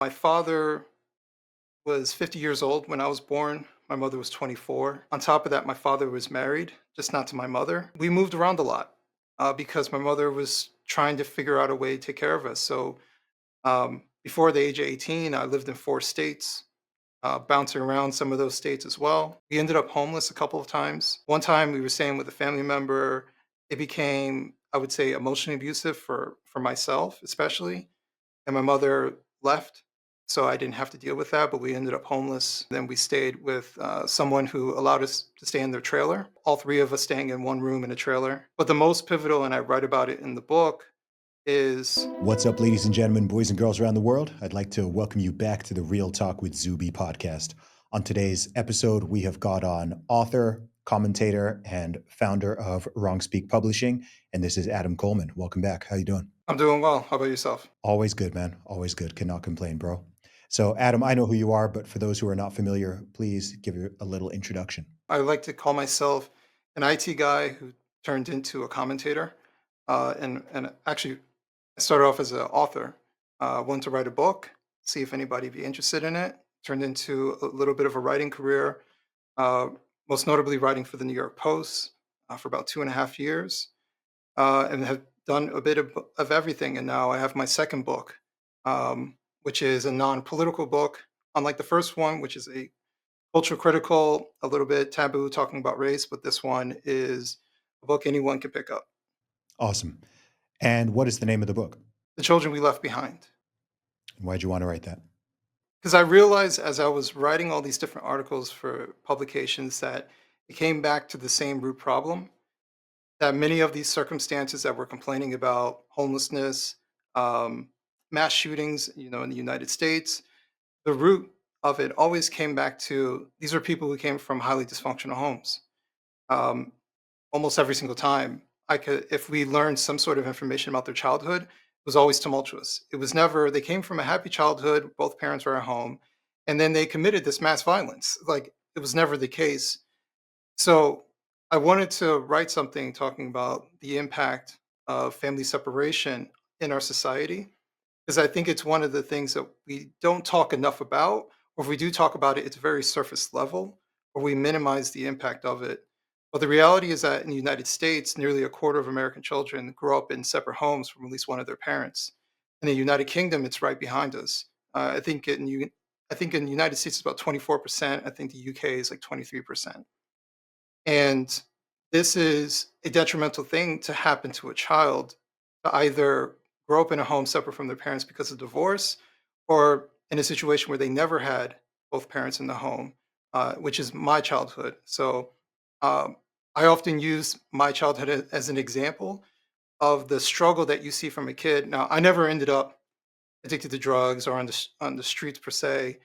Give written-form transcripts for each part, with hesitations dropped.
My father was 50 years old when I was born. My mother was 24. On top of that, my father was married, just not to my mother. We moved around a lot because my mother was trying to figure out a way to take care of us. So before the age of 18, I lived in 4 states, bouncing around some of those states as well. We ended up homeless a couple of times. One time we were staying with a family member. It became, I would say, emotionally abusive for myself, especially, and my mother left, so I didn't have to deal with that, but we ended up homeless. Then we stayed with someone who allowed us to stay in their trailer, all three of us staying in one room in a trailer. But the most pivotal, and I write about it in the book, is What's up, ladies and gentlemen, boys and girls around the world? I'd like to welcome you back to the Real Talk with Zuby podcast. On today's episode, we have got on author, commentator, and founder of Wrong Speak Publishing, and this is Adam Coleman. Welcome back. How you doing? I'm doing well. How about yourself? Always good, man. Always good. Cannot complain, bro. So, Adam, I know who you are, but for those who are not familiar, please give you a little introduction. I like to call myself an IT guy who turned into a commentator. And actually, I started off as an author. Wanted to write a book, see if anybody would be interested in it. Turned into a little bit of a writing career, uh, most notably writing for the New York Post for about 2.5 years, and have done a bit of everything. And now I have my second book, which is a non political book, unlike the first one, which is a culture critical, a little bit taboo, talking about race. But this one is a book anyone can pick up. Awesome. And what is the name of the book? The Children We Left Behind. And why'd you want to write that? Because I realized as I was writing all these different articles for publications that it came back to the same root problem, that many of these circumstances that we're complaining about, homelessness, um, mass shootings, in the United States, the root of it always came back to these are people who came from highly dysfunctional homes. Um, Almost every single time, if we learned some sort of information about their childhood, it was always tumultuous. It was never they came from a happy childhood, both parents were at home, and then they committed this mass violence. Like, it was never the case. So I wanted to write something talking about the impact of family separation in our society, because I think it's one of the things that we don't talk enough about, or if we do talk about it, it's very surface level, or we minimize the impact of it. But the reality is that in the United States, nearly a quarter of American children grow up in separate homes from at least one of their parents. In the United Kingdom, it's right behind us. I think in the United States it's about 24%. I think the UK is like 23%. And this is a detrimental thing to happen to a child, to either grow up in a home separate from their parents because of divorce, or in a situation where they never had both parents in the home, which is my childhood. So um, I often use my childhood as an example of the struggle that you see from a kid. Now, I never ended up addicted to drugs or on the streets per se,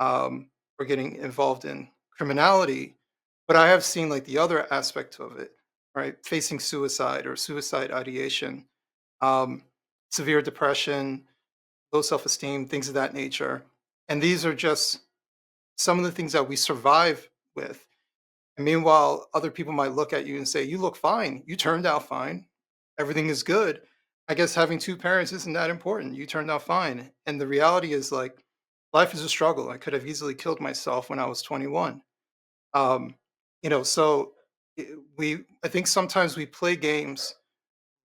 or getting involved in criminality, but I have seen like the other aspect of it, right? Facing suicide or suicide ideation, um, severe depression, low self-esteem, things of that nature. And these are just some of the things that we survive with. And meanwhile, other people might look at you and say, "You look fine. You turned out fine. Everything is good." I guess having two parents isn't that important. You turned out fine. And the reality is, like, life is a struggle. I could have easily killed myself when I was 21. Um, so I think sometimes we play games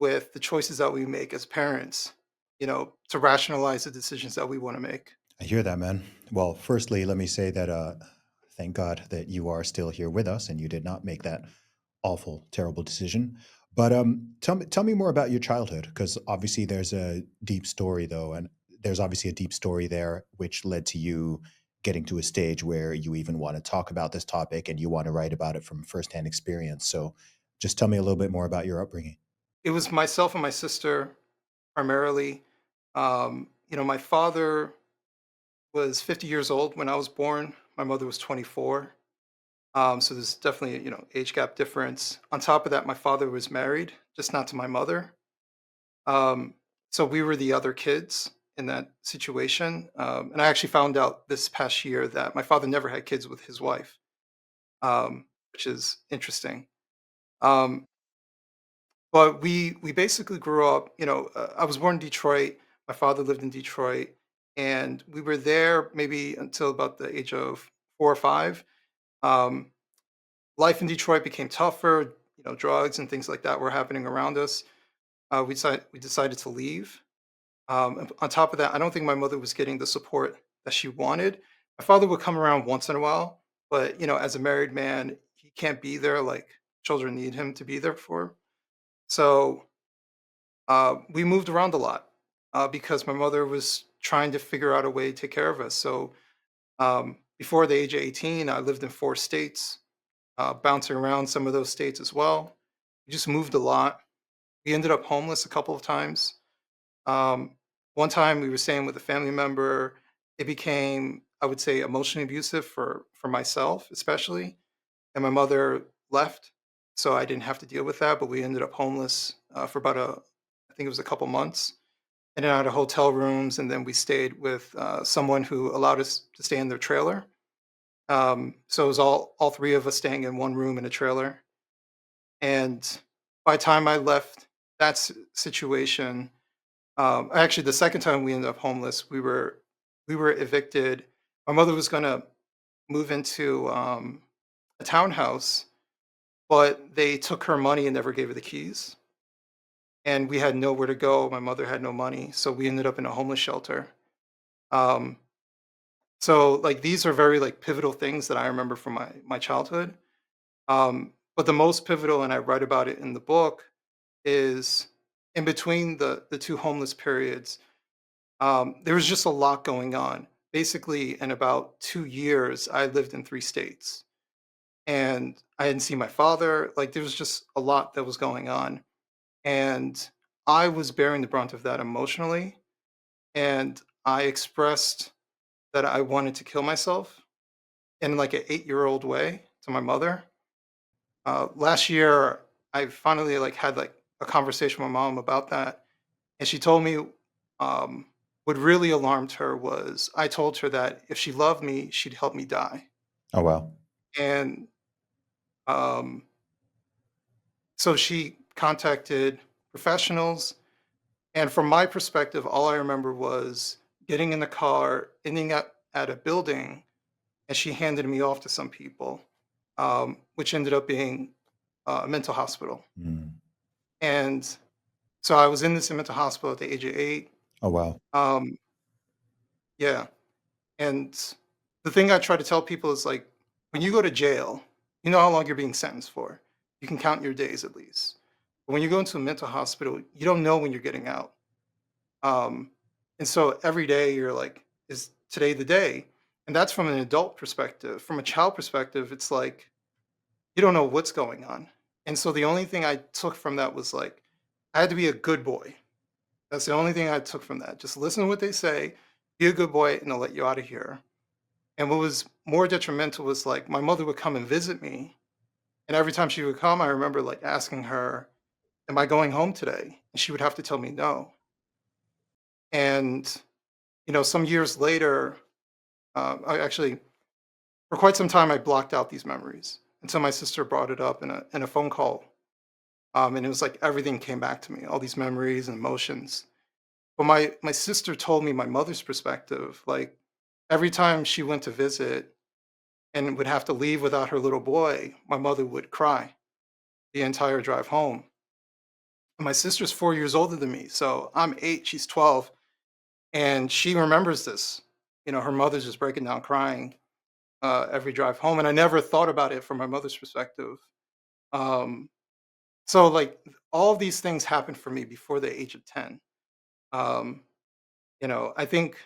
with the choices that we make as parents, to rationalize the decisions that we want to make. I hear that, man. Well, firstly, let me say that thank God that you are still here with us and you did not make that awful, terrible decision. But tell me more about your childhood, because obviously there's a deep story, though, and there's obviously a deep story there which led to you getting to a stage where you even want to talk about this topic and you want to write about it from firsthand experience. So, just tell me a little bit more about your upbringing. It was myself and my sister primarily. My father was 50 years old when I was born. My mother was 24. So there's definitely age gap difference. On top of that, my father was married, just not to my mother. Um, so we were the other kids in that situation. And I actually found out this past year that my father never had kids with his wife, which is interesting. Um, but we basically grew up. I was born in Detroit. My father lived in Detroit. and we were there maybe until about the age of 4 or 5. Um, Life in Detroit became tougher. Drugs and things like that were happening around us. We decided to leave. And on top of that, I don't think my mother was getting the support that she wanted. My father would come around once in a while, but as a married man, he can't be there like children need him to be there for. So we moved around a lot because my mother was trying to figure out a way to take care of us. So before the age of 18, I lived in 4 states, bouncing around some of those states as well. We just moved a lot. We ended up homeless a couple of times. Um, One time we were staying with a family member. It became, I would say, emotionally abusive for myself, especially, and my mother left, so I didn't have to deal with that. But we ended up homeless for about I think it was a couple months, in and out of hotel rooms, and then we stayed with someone who allowed us to stay in their trailer. So it was all three of us staying in one room in a trailer. And by the time I left that situation, actually, the second time we ended up homeless, we were evicted. My mother was gonna move into a townhouse, but they took her money and never gave her the keys. And we had nowhere to go. My mother had no money, so we ended up in a homeless shelter. Um, so like these are very like pivotal things that I remember from my childhood. But the most pivotal, and I write about it in the book, is in between the two homeless periods. There was just a lot going on. Basically, in about 2 years, I lived in 3 states, and I hadn't seen my father. Like there was just a lot that was going on, and I was bearing the brunt of that emotionally. And I expressed that I wanted to kill myself in like an 8-year-old way to my mother. Last year, I finally like had like a conversation with my mom about that, and she told me um, what really alarmed her was I told her that if she loved me, she'd help me die. Oh, wow. And um, so she contacted professionals. And from my perspective, all I remember was getting in the car, ending up at a building, and she handed me off to some people, which ended up being a mental hospital. Mm. And so I was in this mental hospital at the age of 8. Oh, wow. Um, yeah. And the thing I try to tell people is like, when you go to jail, you know how long you're being sentenced for. You can count your days at least. But when you go into a mental hospital, you don't know when you're getting out. Um, and so every day you're like, is today the day? And that's from an adult perspective. From a child perspective, it's like, you don't know what's going on. And so the only thing I took from that was like, I had to be a good boy. That's the only thing I took from that. Just listen to what they say, be a good boy, and they'll let you out of here. And what was more detrimental was like my mother would come and visit me. And every time she would come, I remember like asking her, am I going home today? And she would have to tell me no. And, some years later, I actually, for quite some time, I blocked out these memories until my sister brought it up in a phone call. And it was like everything came back to me, all these memories and emotions. But my sister told me my mother's perspective. Like every time she went to visit and would have to leave without her little boy, my mother would cry the entire drive home. And my sister's 4 years older than me, so I'm 8, she's 12, and she remembers this. Her mother's just breaking down crying every drive home, and I never thought about it from my mother's perspective. Um, so like all of these things happened for me before the age of 10. Um, I think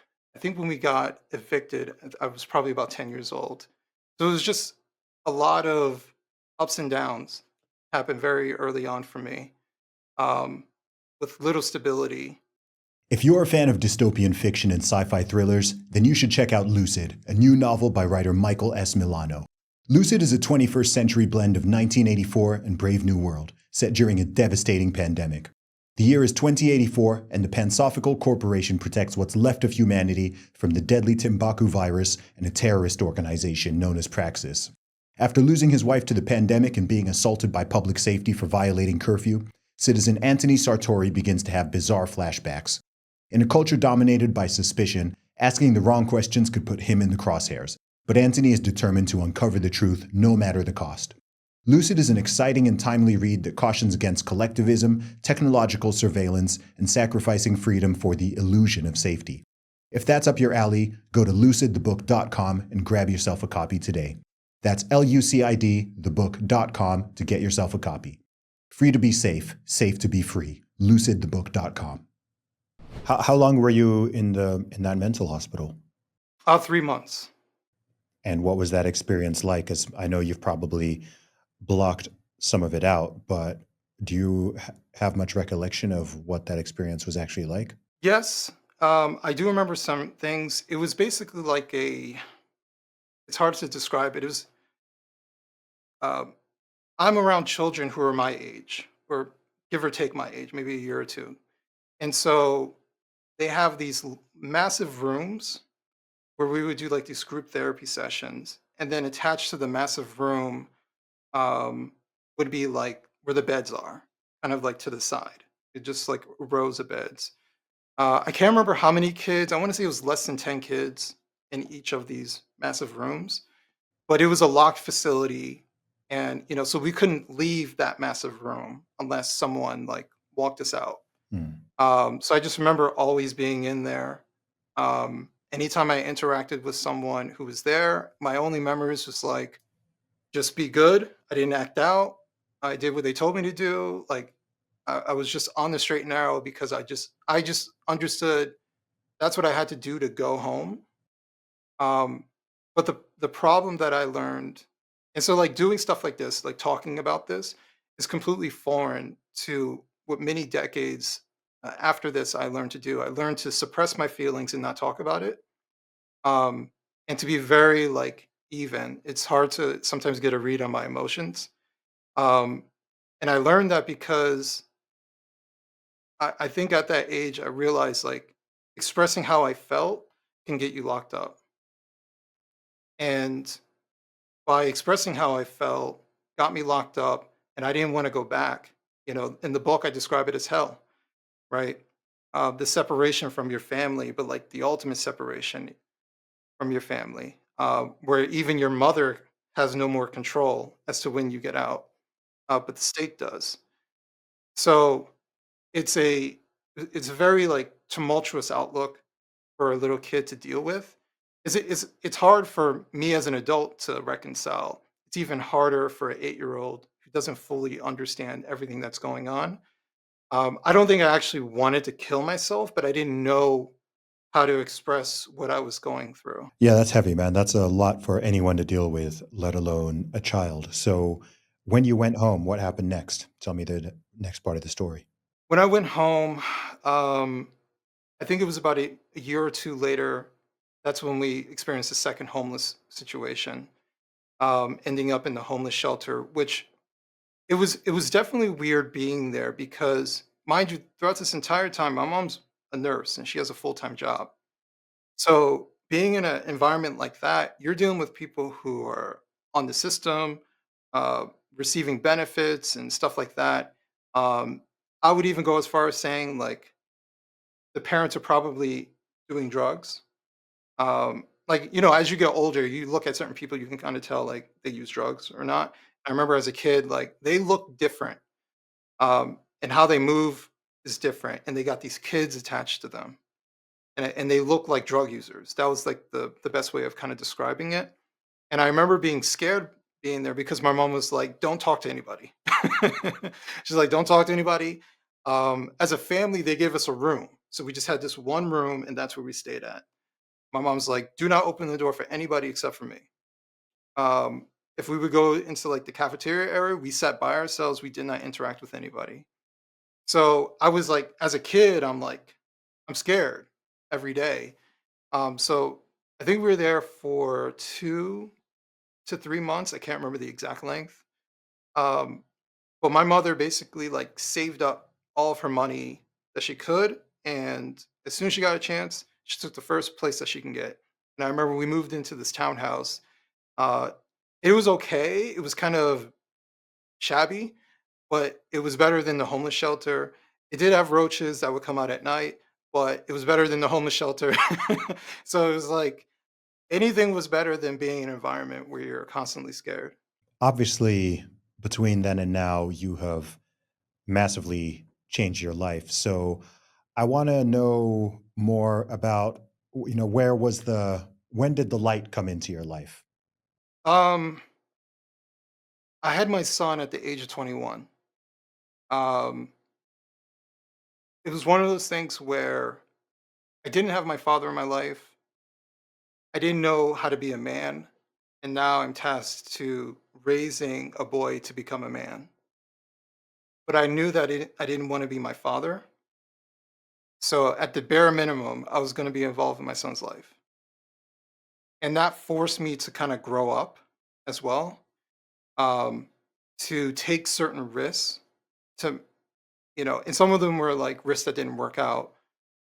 when we got evicted, I was probably about 10 years old. So it was just a lot of ups and downs happened very early on for me, um, with little stability. If you're a fan of dystopian fiction and sci-fi thrillers, then you should check out Lucid, a new novel by writer Michael S. Milano. Lucid is a 21st century blend of 1984 and Brave New World, set during a devastating pandemic. The year is 2084, and the Pansophical Corporation protects what's left of humanity from the deadly Timbaku virus and a terrorist organization known as Praxis. After losing his wife to the pandemic and being assaulted by public safety for violating curfew, citizen Anthony Sartori begins to have bizarre flashbacks. In a culture dominated by suspicion, Asking the wrong questions could put him in the crosshairs, but Anthony is determined to uncover the truth no matter the cost. Lucid is an exciting and timely read that cautions against collectivism, technological surveillance, and sacrificing freedom for the illusion of safety. If that's up your alley, go to lucidthebook.com and grab yourself a copy today. That's LUCID, thebook.com to get yourself a copy. Free to be safe, safe to be free. Lucidthebook.com. How long were you in that mental hospital? 3 months. And what was that experience like? As I know you've probably blocked some of it out, but do you have much recollection of what that experience was actually like? Yes, I do remember some things. It was basically like a. It's hard to describe it. It was. Um, I'm around children who are my age, or give or take my age, maybe a year or two, and so they have these massive rooms where we would do like these group therapy sessions, and then attached to the massive room um, would be like where the beds are, kind of like to the side. It just like rows of beds. I can't remember how many kids. I want to say it was less than 10 kids in each of these massive rooms, but it was a locked facility. And, so we couldn't leave that massive room unless someone like walked us out. Hmm. So I just remember always being in there. Anytime I interacted with someone who was there, my only memories was like, just be good. I didn't act out. I did what they told me to do. Like I was just on the straight and narrow because I just understood that's what I had to do to go home. Um, but the problem that I learned, and so like doing stuff like this, like talking about this, is completely foreign to what many decades after this I learned to do. I learned to suppress my feelings and not talk about it, um, and to be very like even. It's hard to sometimes get a read on my emotions, um, and I learned that because I think at that age I realized like expressing how I felt can get you locked up. And by expressing how I felt, got me locked up, and I didn't want to go back. In the book, I describe it as hell, right? The separation from your family, but like the ultimate separation from your family, where even your mother has no more control as to when you get out, but the state does. So it's a it's a very like tumultuous outlook for a little kid to deal with. It's hard for me as an adult to reconcile. It's even harder for an 8-year-old who doesn't fully understand everything that's going on. I don't think I actually wanted to kill myself, but I didn't know how to express what I was going through. Yeah, that's heavy, man. That's a lot for anyone to deal with, let alone a child. So, when you went home, what happened next? Tell me the next part of the story. When I went home, um, I think it was about a year or two later. That's when we experienced a second homeless situation, ending up in the homeless shelter, which it was definitely weird being there because, mind you, throughout this entire time, my mom's a nurse and she has a full-time job. So being in an environment like that, you're dealing with people who are on the system, uh, receiving benefits and stuff like that. Um, I would even go as far as saying like the parents are probably doing drugs. Like, as you get older, you look at certain people, you can kind of tell like they use drugs or not. I remember as a kid, like they look different, and how they move is different, and they got these kids attached to them, and they look like drug users. That was like the best way of kind of describing it. And I remember being scared being there because my mom was like, "Don't talk to anybody." She's like, "Don't talk to anybody." As a family, they gave us a room, so we just had this one room, and that's where we stayed at. My mom's like, "Do not open the door for anybody except for me." Um, if we would go into like the cafeteria area, we sat by ourselves. We did not interact with anybody. So I was like, as a kid, I'm like, I'm scared every day. So I think we were there for 2 to 3 months. I can't remember the exact length. Um, but my mother basically like saved up all of her money that she could, and as soon as she got a chance, she took the first place that she can get. And I remember we moved into this townhouse. Uh, it was okay. It was kind of shabby, but it was better than the homeless shelter. It did have roaches that would come out at night, but it was better than the homeless shelter. So it was like anything was better than being in an environment where you're constantly scared. Obviously, between then and now, you have massively changed your life. So I want to know more about, where was when did the light come into your life? Um, I had my son at the age of 21. Um, it was one of those things where I didn't have my father in my life. I didn't know how to be a man, and now I'm tasked to raising a boy to become a man. But I knew that I didn't want to be my father. So at the bare minimum, I was going to be involved in my son's life. And that forced me to kind of grow up as well, um, to take certain risks to, and some of them were like risks that didn't work out,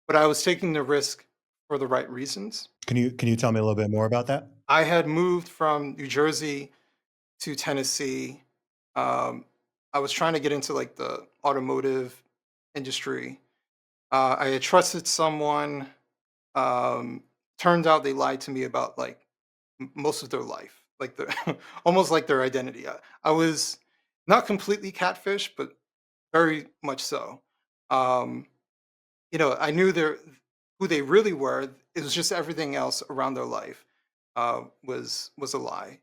but I was taking the risk for the right reasons. Can you tell me a little bit more about that? I had moved from New Jersey to Tennessee. Um, I was trying to get into like the automotive industry. I had trusted someone. Um, Turned out they lied to me about like most of their life, like the almost like their identity. I was not completely catfish, but very much so. Um, I knew who they really were. It was just everything else around their life was a lie.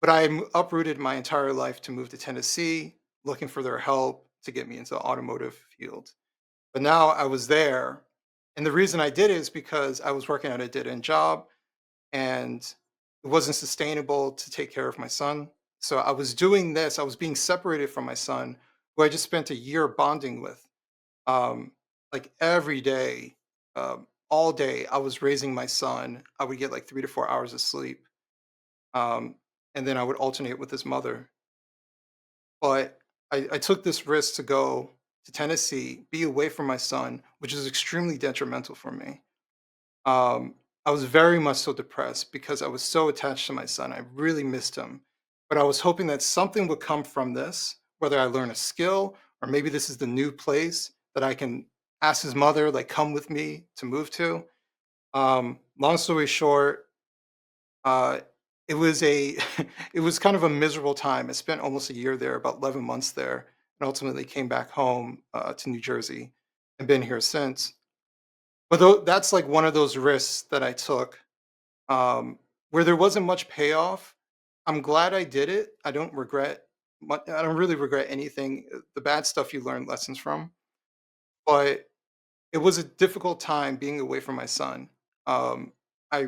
But uprooted my entire life to move to Tennessee, looking for their help to get me into the automotive field. But now I was there, and the reason I did it is because I was working at a dead end job, and it wasn't sustainable to take care of my son. So I was doing this. I was being separated from my son, who I just spent a year bonding with. Um, like every day, all day, I was raising my son. I would get like 3 to 4 hours of sleep, um, and then I would alternate with his mother. But I took this risk to go to Tennessee, be away from my son, which is extremely detrimental for me. I was very much so depressed because I was so attached to my son. I really missed him. But I was hoping that something would come from this, whether I learn a skill or maybe this is the new place that I can ask his mother, like, come with me to move to. Long story short, uh, it was a it was kind of a miserable time. I spent almost a year there, about 11 months there, and ultimately came back home to New Jersey and been here since. But that's like one of those risks that I took, um, where there wasn't much payoff. I'm glad I did it. I don't regret. I don't really regret anything. The bad stuff you learn lessons from, but it was a difficult time being away from my son. I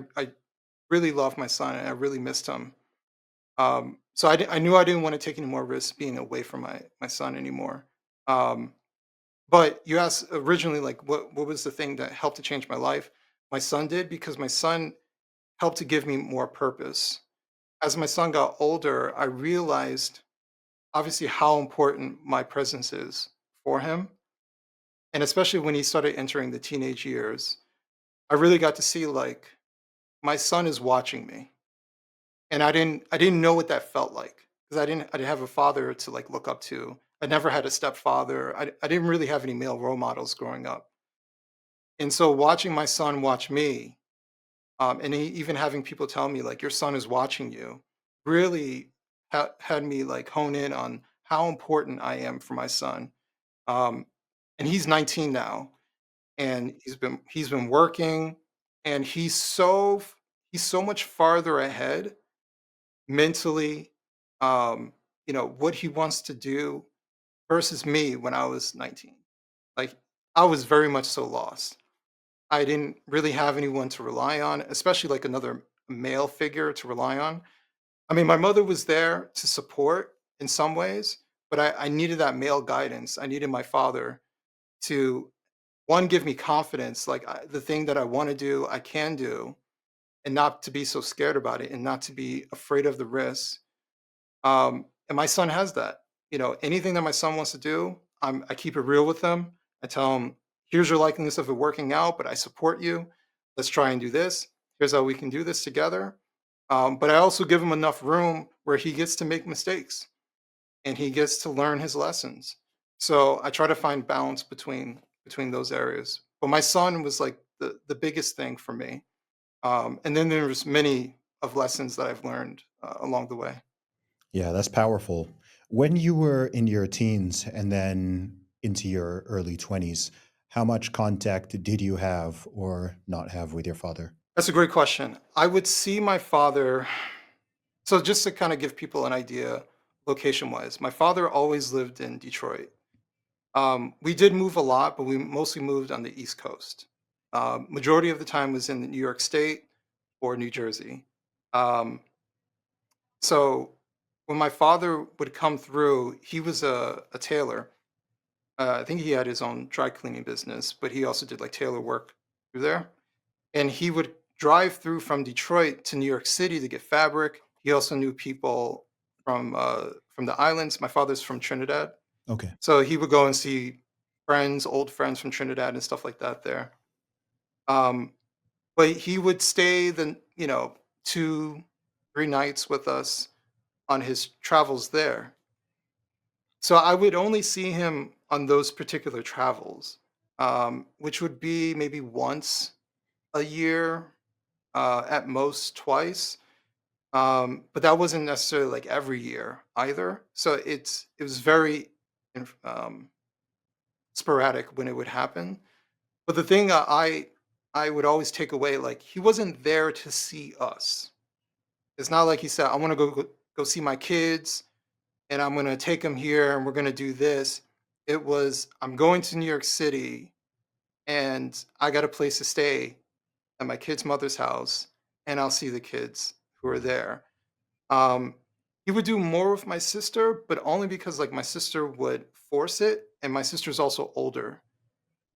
really love my son and I really missed him. So I knew I didn't want to take any more risks being away from my son anymore. Um, but you asked originally, like, what was the thing that helped to change my life? My son did, because my son helped to give me more purpose. As my son got older, I realized obviously how important my presence is for him. And especially when he started entering the teenage years, I really got to see like my son is watching me. And I didn't know what that felt like because I didn't have a father to like look up to. I never had a stepfather. I didn't really have any male role models growing up. And so watching my son watch me, and even having people tell me like your son is watching you, really had me like hone in on how important I am for my son. Um, and he's 19 now, and he's been working, and he's so much farther ahead mentally. What he wants to do versus me when I was 19. Like I was very much so lost. I didn't really have anyone to rely on, especially like another male figure to rely on. I mean, my mother was there to support in some ways, but I needed that male guidance. I needed my father to, one, give me confidence, like the thing that I want to do, I can do, and not to be so scared about it and not to be afraid of the risks. And my son has that. Anything that my son wants to do, I keep it real with him. I tell him, here's your likeliness of it working out, but I support you. Let's try and do this. Here's how we can do this together. But I also give him enough room where he gets to make mistakes and he gets to learn his lessons. So I try to find balance between those areas. but my son was like the biggest thing for me. And then there was many of lessons that I've learned along the way. Yeah, that's powerful. When you were in your teens and then into your early 20s, how much contact did you have or not have with your father? That's a great question. I would see my father. So just to kind of give people an idea, location wise, my father always lived in Detroit. We did move a lot, but we mostly moved on the East Coast. Majority of the time was in New York State or New Jersey. Um, so when my father would come through, he was a tailor. I think he had his own dry cleaning business, but he also did like tailor work through there. And he would drive through from Detroit to New York City to get fabric. He also knew people from the islands. My father's from Trinidad, Okay. so he would go and see friends, old friends from Trinidad and stuff like that there. Um, but he would stay the 2, 3 nights with us on his travels there. So I would only see him on those particular travels, which would be maybe once a year, at most twice. But that wasn't necessarily like every year either. So it was very sporadic when it would happen. But the thing I would always take away, like he wasn't there to see us. It's not like he said, "I want to go see my kids, and I'm going to take them here, and we're going to do this." It was, "I'm going to New York City, and I got a place to stay at my kid's mother's house, and I'll see the kids who are there." Um, he would do more with my sister, but only because like my sister would force it, and my sister's also older.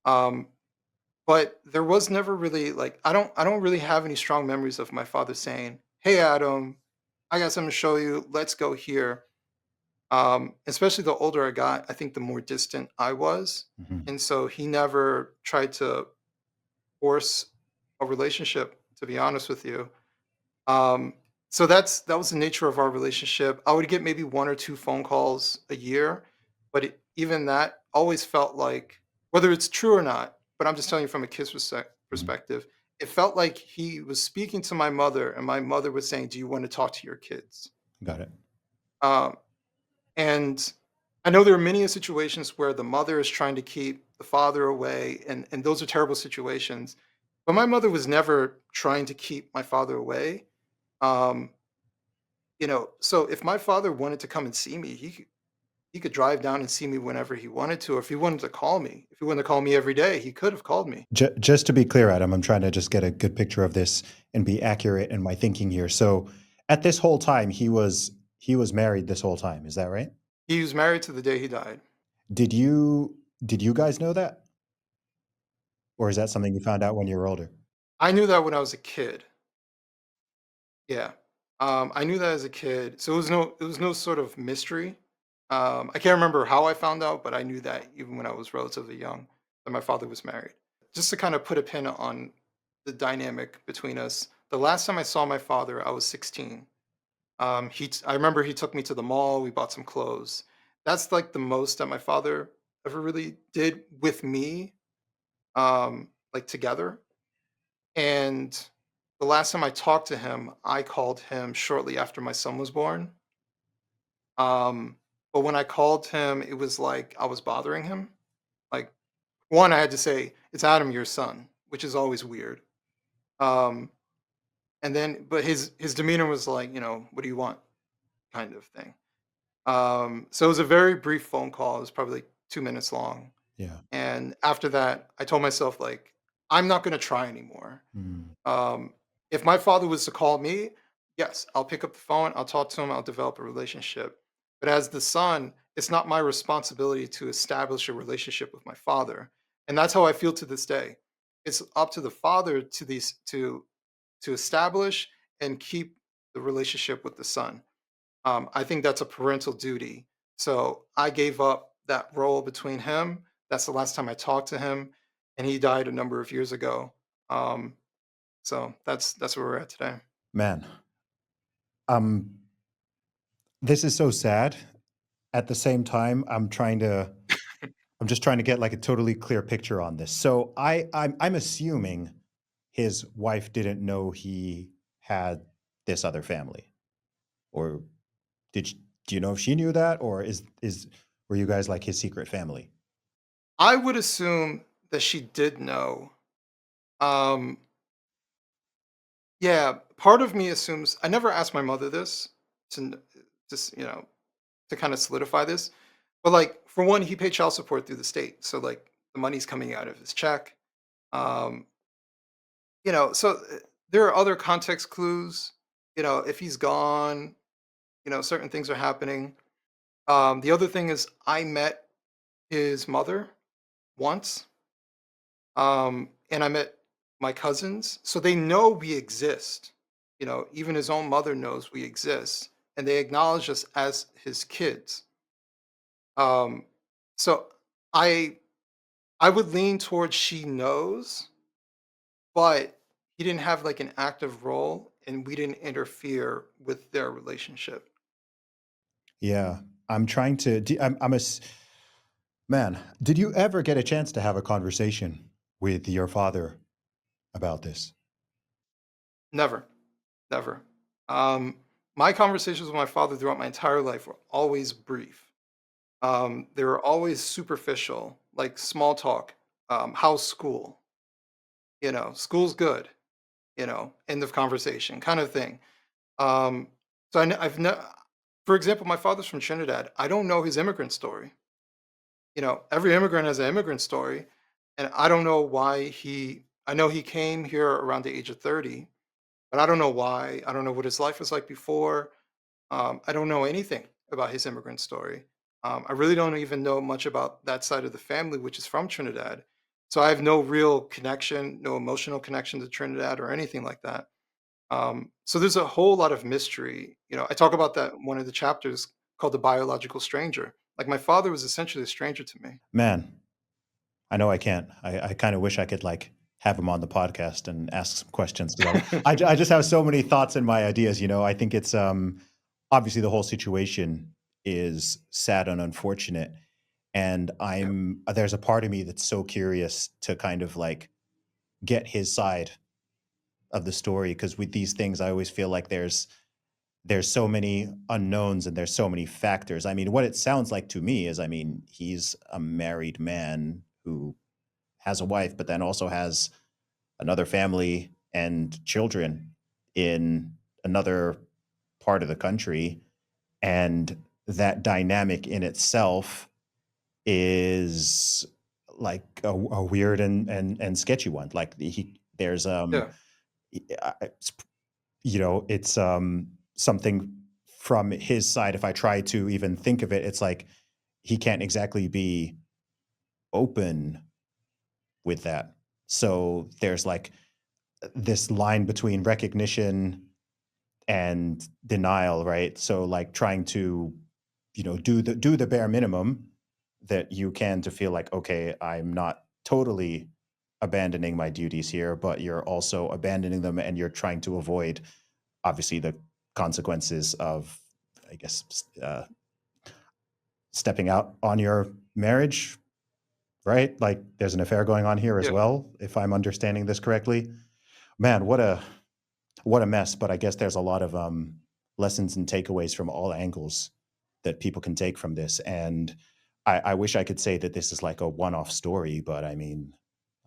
Um, but there was never really like I don't really have any strong memories of my father saying, "Hey Adam, I got something to show you. Let's go here." Especially the older I got, I think the more distant I was. Mhm. And so he never tried to force a relationship, to be honest with you. Um, so that was the nature of our relationship. I would get maybe 1 or 2 phone calls a year, but even that always felt like, whether it's true or not, but I'm just telling you from a kid's Mhm. perspective, it felt like he was speaking to my mother, and my mother was saying, "Do you want to talk to your kids?" Got it. Um, and I know there are many situations where the mother is trying to keep the father away, and those are terrible situations. But my mother was never trying to keep my father away. Um, so if my father wanted to come and see me, he could drive down and see me whenever he wanted to. Or if he wanted to call me, if he wanted to call me every day, he could have called me. Just to be clear, Adam, I'm trying to just get a good picture of this and be accurate in my thinking here. So, at this whole time, he was married this whole time. Is that right? He was married to the day he died. Did you guys know that, or is that something you found out when you were older? I knew that when I was a kid. Yeah. I knew that as a kid, so it was no sort of mystery. I can't remember how I found out, but I knew that even when I was relatively young, that my father was married. Just to kind of put a pin on the dynamic between us, the last time I saw my father, I was 16. I remember he took me to the mall. We bought some clothes. That's like the most that my father ever really did with me, like together. And the last time I talked to him, I called him shortly after my son was born. Um, but when I called him, it was like I was bothering him. Like, one, I had to say, "It's Adam, your son," which is always weird. Um, but his demeanor was like, "What do you want?" kind of thing. So it was a very brief phone call. It was probably like 2 minutes long. Yeah. And after that, I told myself, like, I'm not going to try anymore. Mm, Um, if my father was to call me, yes, I'll pick up the phone, I'll talk to him, I'll develop a relationship. But as the son, it's not my responsibility to establish a relationship with my father. And that's how I feel to this day. It's up to the father to establish and keep the relationship with the son. I think that's a parental duty. So I gave up that role between him. That's the last time I talked to him, and he died a number of years ago. Um, so that's where we're at today. man, um, this is so sad. At the same time, I'm just trying to get like a totally clear picture on this. So I'm assuming his wife didn't know he had this other family, or did sh do you know if she knew that, or is were you guys like his secret family? I would assume that she did know. Um, yeah, part of me assumes I never asked my mother this to just to kind of solidify this, but like for one, he paid child support through the state, so like the money's coming out of his check. Um, there are other context clues. If he's gone, certain things are happening. The other thing is I met his mother once, and I met my cousins, so they know we exist. Even his own mother knows we exist, and they acknowledge us as his kids. Um, so I I would lean towards she knows, but he didn't have like an active role, and we didn't interfere with their relationship. Yeah, I'm trying to I'm man, did you ever get a chance to have a conversation with your father about this? Never, never. Um, my conversations with my father throughout my entire life were always brief. They were always superficial, like small talk. How's school? School's good. End of conversation, kind of thing. Um, so I've never, for example, my father's from Trinidad. I don't know his immigrant story. Every immigrant has an immigrant story, and I don't know why he. I know he came here around the age of 30, but I don't know why. I don't know what his life was like before. I don't know anything about his immigrant story. I really don't even know much about that side of the family, which is from Trinidad. So I have no real connection, no emotional connection to Trinidad or anything like that. So there's a whole lot of mystery. I talk about that in one of the chapters called The Biological Stranger. Like my father was essentially a stranger to me. Man, I know I can't. I kind of wish I could like have him on the podcast and ask some questions because I just have so many thoughts and my ideas. I think it's obviously the whole situation is sad and unfortunate, and Yeah, I'm there's a part of me that's so curious to kind of like get his side of the story because with these things I always feel like there's so many unknowns and there's so many factors. I mean, what it sounds like to me is, I mean, he's a married man who has a wife, but then also has another family and children in another part of the country. And that dynamic in itself is like a weird and sketchy one. Like there's yeah, it's, it's something from his side. If I try to even think of it, it's like he can't exactly be open with that. So there's like this line between recognition and denial, right? So like trying to, do the bare minimum that you can to feel like, okay, I'm not totally abandoning my duties here, but you're also abandoning them and you're trying to avoid obviously the consequences of, I guess, stepping out on your marriage, right? Like there's an affair going on here as yeah. well, if I'm understanding this correctly. Man, what a mess, but I guess there's a lot of lessons and takeaways from all angles that people can take from this. And I wish I could say that this is like a one-off story, but I mean,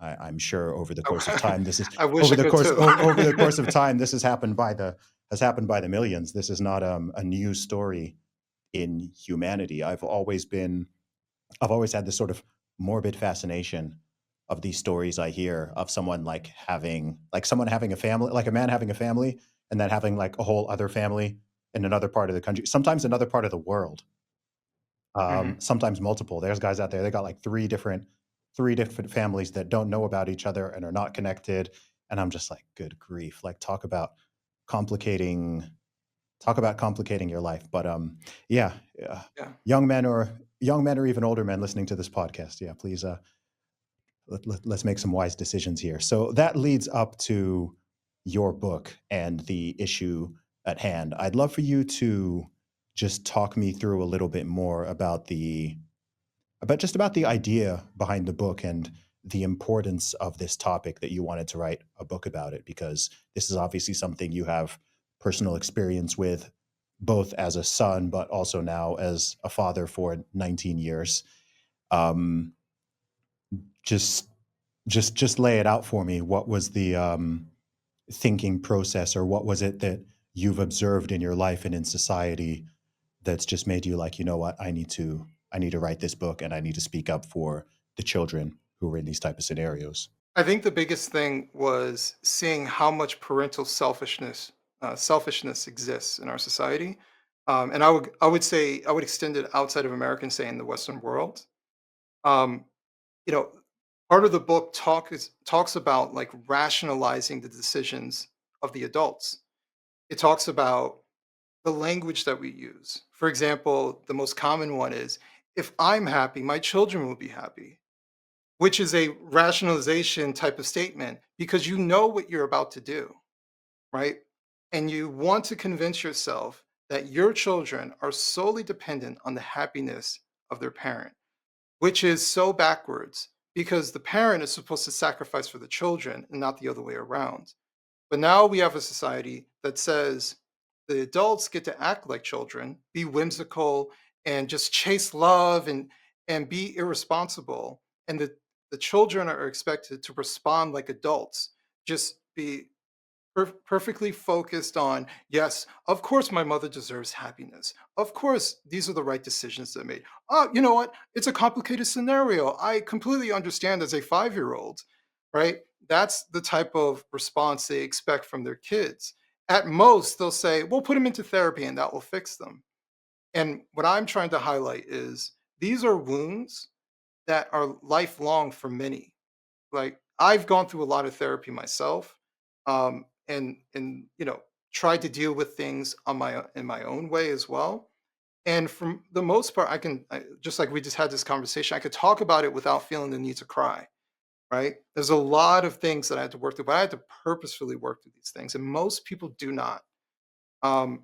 I'm sure over the course of time, this is I wish I could too. over the course of time, this has happened by the millions. This is not a new story in humanity. I've always had this sort of morbid fascination of these stories I hear of someone having a family, like a man having a family, and then having like a whole other family in another part of the country, sometimes another part of the world, Mhm. sometimes multiple. There's guys out there, they got like three different families that don't know about each other and are not connected. And I'm just like, good grief. Like complicating complicating your life. But yeah, Yeah. young men or even older men listening to this podcast, yeah, please let's make some wise decisions here. So that leads up to your book and the issue at hand. I'd love for you to just talk me through a little bit more about but just about the idea behind the book and the importance of this topic that you wanted to write a book about it, because this is obviously something you have personal experience with, both as a son, but also now as a father for 19 years. Um, just, just lay it out for me. What was the thinking process, or what was it that you've observed in your life and in society that's just made you like, you know what, I need to write this book and I need to speak up for the children who are in these type of scenarios. I think the biggest thing was seeing how much parental selfishness exists in our society, and I would say I would extend it outside of America and say in the Western world. Um, you know, Part of the book talks about like rationalizing the decisions of the adults. It talks about the language that we use. For example, the most common one is, "If I'm happy, my children will be happy." Which is a rationalization type of statement because you know what you're about to do, right? And you want to convince yourself that your children are solely dependent on the happiness of their parent, which is so backwards because the parent is supposed to sacrifice for the children and not the other way around. But now we have a society that says the adults get to act like children, be whimsical, and just chase love and be irresponsible. And the children are expected to respond like adults, just be perfectly focused on, yes, of course my mother deserves happiness. Of course, these are the right decisions they made. Oh, you know what? It's a complicated scenario. I completely understand as a 5-year-old, right? That's the type of response they expect from their kids. At most, they'll say, we'll put them into therapy and that will fix them. And what I'm trying to highlight is these are wounds that are lifelong for many. Like, I've gone through a lot of therapy myself, and tried to deal with things on in my own way as well. And from the most part, just like we just had this conversation, I could talk about it without feeling the need to cry. Right? There's a lot of things that I had to work through, but I had to purposefully work through these things, and most people do not. Um,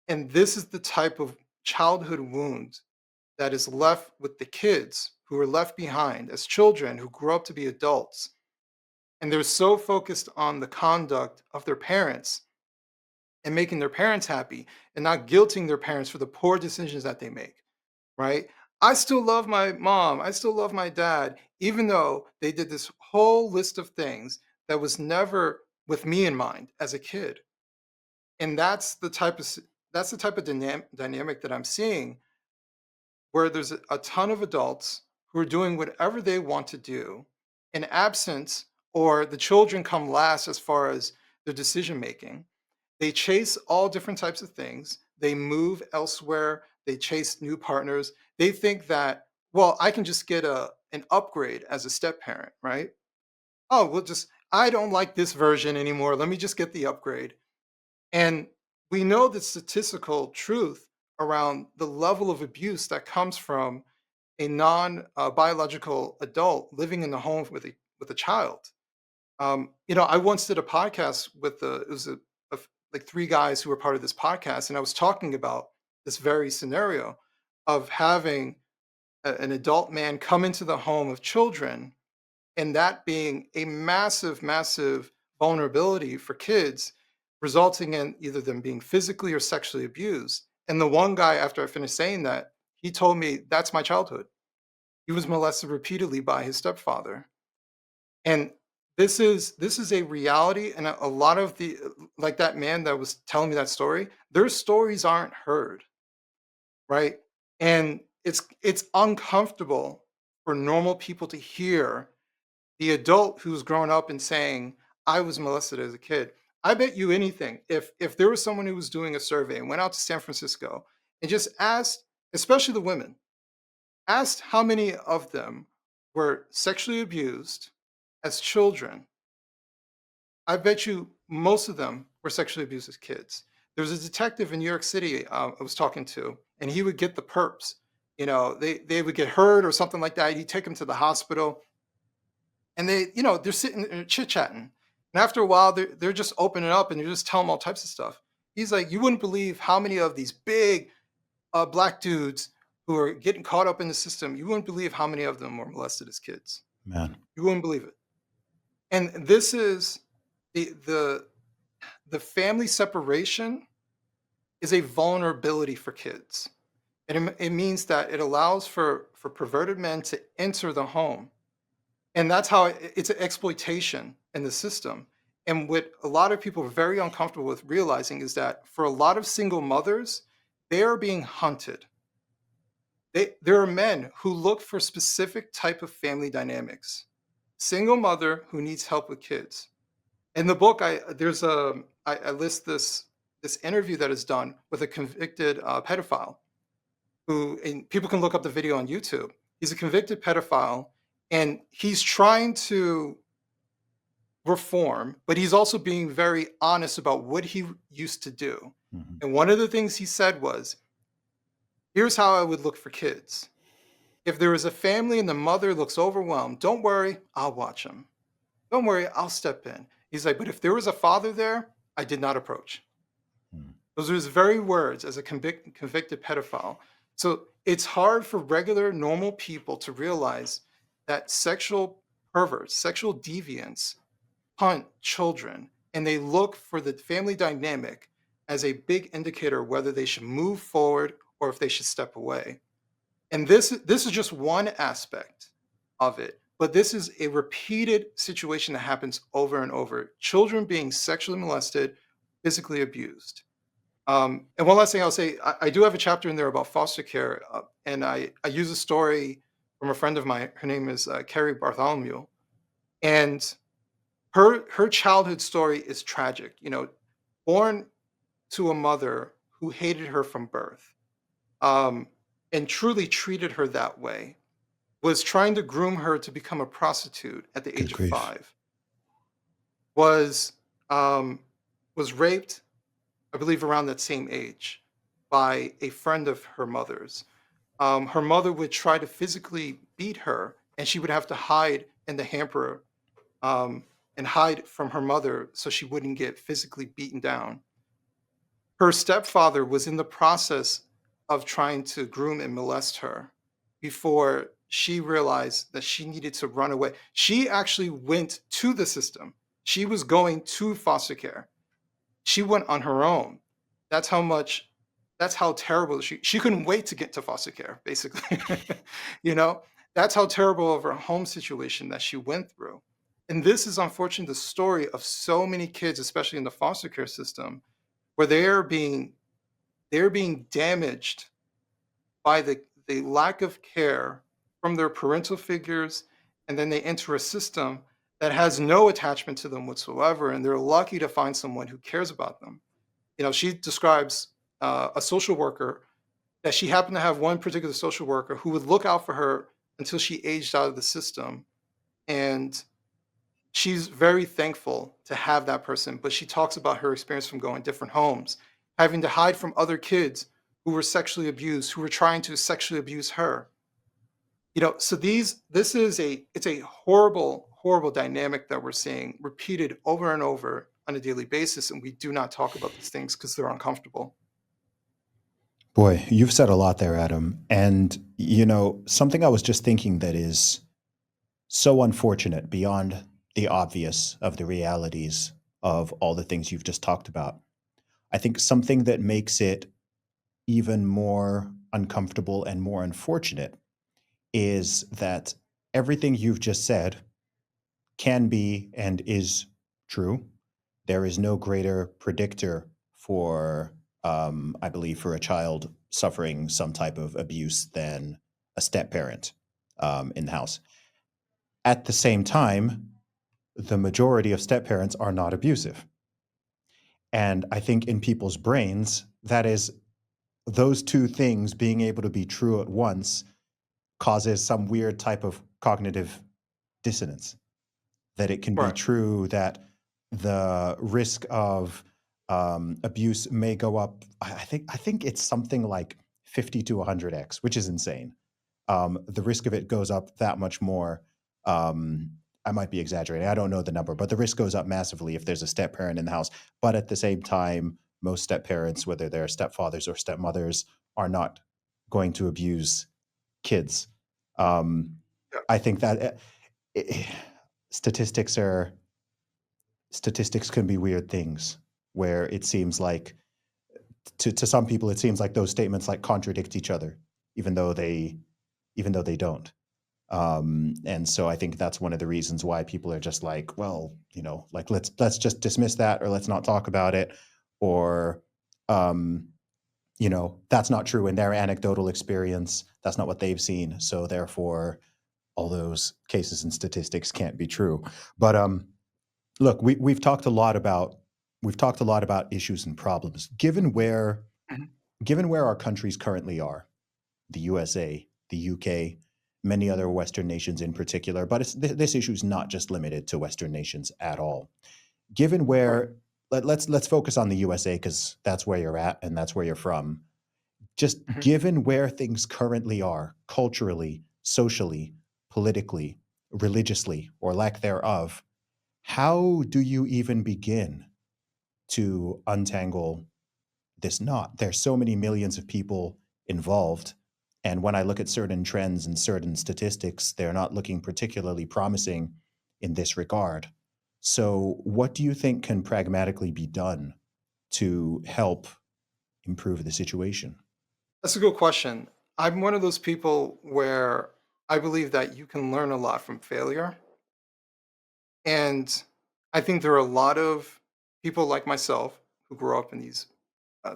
and this is the type of childhood wound that is left with the kids who are left behind as children who grow up to be adults, and they're so focused on the conduct of their parents and making their parents happy and not guilting their parents for the poor decisions that they make, right? I still love my mom. I still love my dad, even though they did this whole list of things that was never with me in mind as a kid. And that's the type of dynamic that I'm seeing, where there's a ton of adults who are doing whatever they want to do in absence, or the children come last as far as their decision making. They chase all different types of things. They move elsewhere. They chase new partners. They think that, well, I can just get an upgrade as a step parent, right? Oh, I don't like this version anymore. Let me just get the upgrade. And we know the statistical truth around the level of abuse that comes from a non biological adult living in the home with a child. I once did a podcast with it was like three guys who were part of this podcast, and I was talking about this very scenario of having an adult man come into the home of children, and that being a massive, massive vulnerability for kids, resulting in either them being physically or sexually abused. And the one guy, after I finished saying that, he told me that's my childhood. He was molested repeatedly by his stepfather. And this is a reality, and a lot of the like that man that was telling me that story, their stories aren't heard, right? And it's uncomfortable for normal people to hear the adult who's grown up and saying, I was molested as a kid. I bet you anything, if there was someone who was doing a survey and went out to San Francisco and just asked, especially the women, asked how many of them were sexually abused as children, I bet you most of them were sexually abused as kids. There was a detective in New York City I was talking to, and he would get the perps. They would get hurt or something like that. He'd take them to the hospital, and they're sitting there chit chatting. And after a while, they're just opening up, and you just tell them all types of stuff. He's like, you wouldn't believe how many of these big black dudes who are getting caught up in the system, you wouldn't believe how many of them were molested as kids. Man. You wouldn't believe it. And this is the the the family separation is a vulnerability for kids. And it means that it allows for perverted men to enter the home. And that's how it's an exploitation in the system. And what a lot of people are very uncomfortable with realizing is that for a lot of single mothers, they are being hunted. There are men who look for specific type of family dynamics. Single mother who needs help with kids. In the book, I list this interview that is done with a convicted pedophile who, and people can look up the video on YouTube. He's a convicted pedophile, and he's trying to reform, but he's also being very honest about what he used to do. Mhm. And one of the things he said was, "Here's how I would look for kids. If there is a family and the mother looks overwhelmed, don't worry, I'll watch them. Don't worry, I'll step in." He's like, "But if there was a father there, I did not approach." Mm. Those are his very words as a convicted pedophile. So it's hard for regular, normal people to realize that sexual perverts, sexual deviants hunt children and they look for the family dynamic as a big indicator whether they should move forward or if they should step away. And this is just one aspect of it, but this is a repeated situation that happens over and over. Children being sexually molested, physically abused. And one last thing I'll say, I do have a chapter in there about foster care, and I use a story from a friend of mine. Her name is Carrie Bartholomew, and her childhood story is tragic. You know, born to a mother who hated her from birth, um, and truly treated her that way, was trying to groom her to become a prostitute at the Good age of grief. 5, was um, was raped, I believe, around that same age by a friend of her mother's. Her mother would try to physically beat her, and she would have to hide in the hamper, and hide from her mother so she wouldn't get physically beaten down. Her stepfather was in the process of trying to groom and molest her before she realized that she needed to run away. She actually went to the system. She was going to foster care. She went on her own. That's how much that's how terrible she couldn't wait to get to foster care, basically. You know? That's how terrible of her home situation that she went through. And this is unfortunately the story of so many kids, especially in the foster care system, where they're being damaged by the lack of care from their parental figures, and then they enter a system that has no attachment to them whatsoever, and they're lucky to find someone who cares about them. You know, she describes a social worker that she happened to have one particular social worker who would look out for her until she aged out of the system. And she's very thankful to have that person. But she talks about her experience from going different homes, having to hide from other kids who were sexually abused, who were trying to sexually abuse her. You know, so this is a horrible, horrible dynamic that we're seeing repeated over and over on a daily basis. And we do not talk about these things because they're uncomfortable. Boy, you've said a lot there, Adam. And, something I was just thinking that is so unfortunate beyond the obvious of the realities of all the things you've just talked about. I think something that makes it even more uncomfortable and more unfortunate is that everything you've just said can be and is true. There is no greater predictor for, I believe, for a child suffering some type of abuse than a step parent in the house. At the same time, the majority of step parents are not abusive. And I think in people's brains, that is those two things being able to be true at once causes some weird type of cognitive dissonance. That it can be Right. true that the risk of abuse may go up. I think it's something like 50 to 100x, which is insane. The risk of it goes up that much more. I might be exaggerating. I don't know the number, but the risk goes up massively if there's a step parent in the house. But at the same time, most step parents, whether they're stepfathers or stepmothers, are not going to abuse kids. Um, Yeah. I think that eh, statistics are statistics can be weird things where it seems like to some people it seems like those statements like contradict each other, even though they even though they don't. And so I think that's one of the reasons why people are just like, well, like let's just dismiss that, or let's not talk about it, or um, that's not true in their anecdotal experience. That's not what they've seen. So therefore, all those cases and statistics can't be true. But look, we've talked a lot about issues and problems. Mhm. Given where our countries currently are, the USA, the UK, many other Western nations in particular, but this issue is not just limited to Western nations at all. Given Right. where let's focus on the USA because that's where you're at and that's where you're from. Just Mhm. given where things currently are, culturally, socially, politically, religiously, or lack thereof, how do you even begin to untangle this knot? There's so many millions of people involved. And when I look at certain trends and certain statistics, they're not looking particularly promising in this regard. So, what do you think can pragmatically be done to help improve the situation? That's a good question. I'm one of those people where I believe that you can learn a lot from failure. And I think there are a lot of people like myself who grew up in these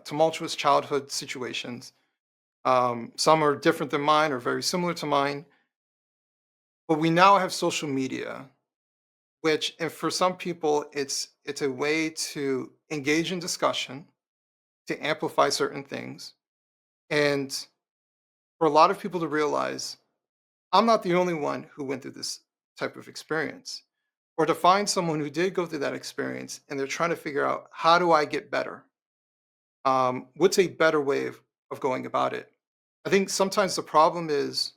tumultuous childhood situations. Some are different than mine or very similar to mine. But we now have social media, which, and for some people, it's a way to engage in discussion, to amplify certain things, and for a lot of people to realize I'm not the only one who went through this type of experience, or to find someone who did go through that experience and they're trying to figure out how do I get better? What's a better way of going about it? I think sometimes the problem is,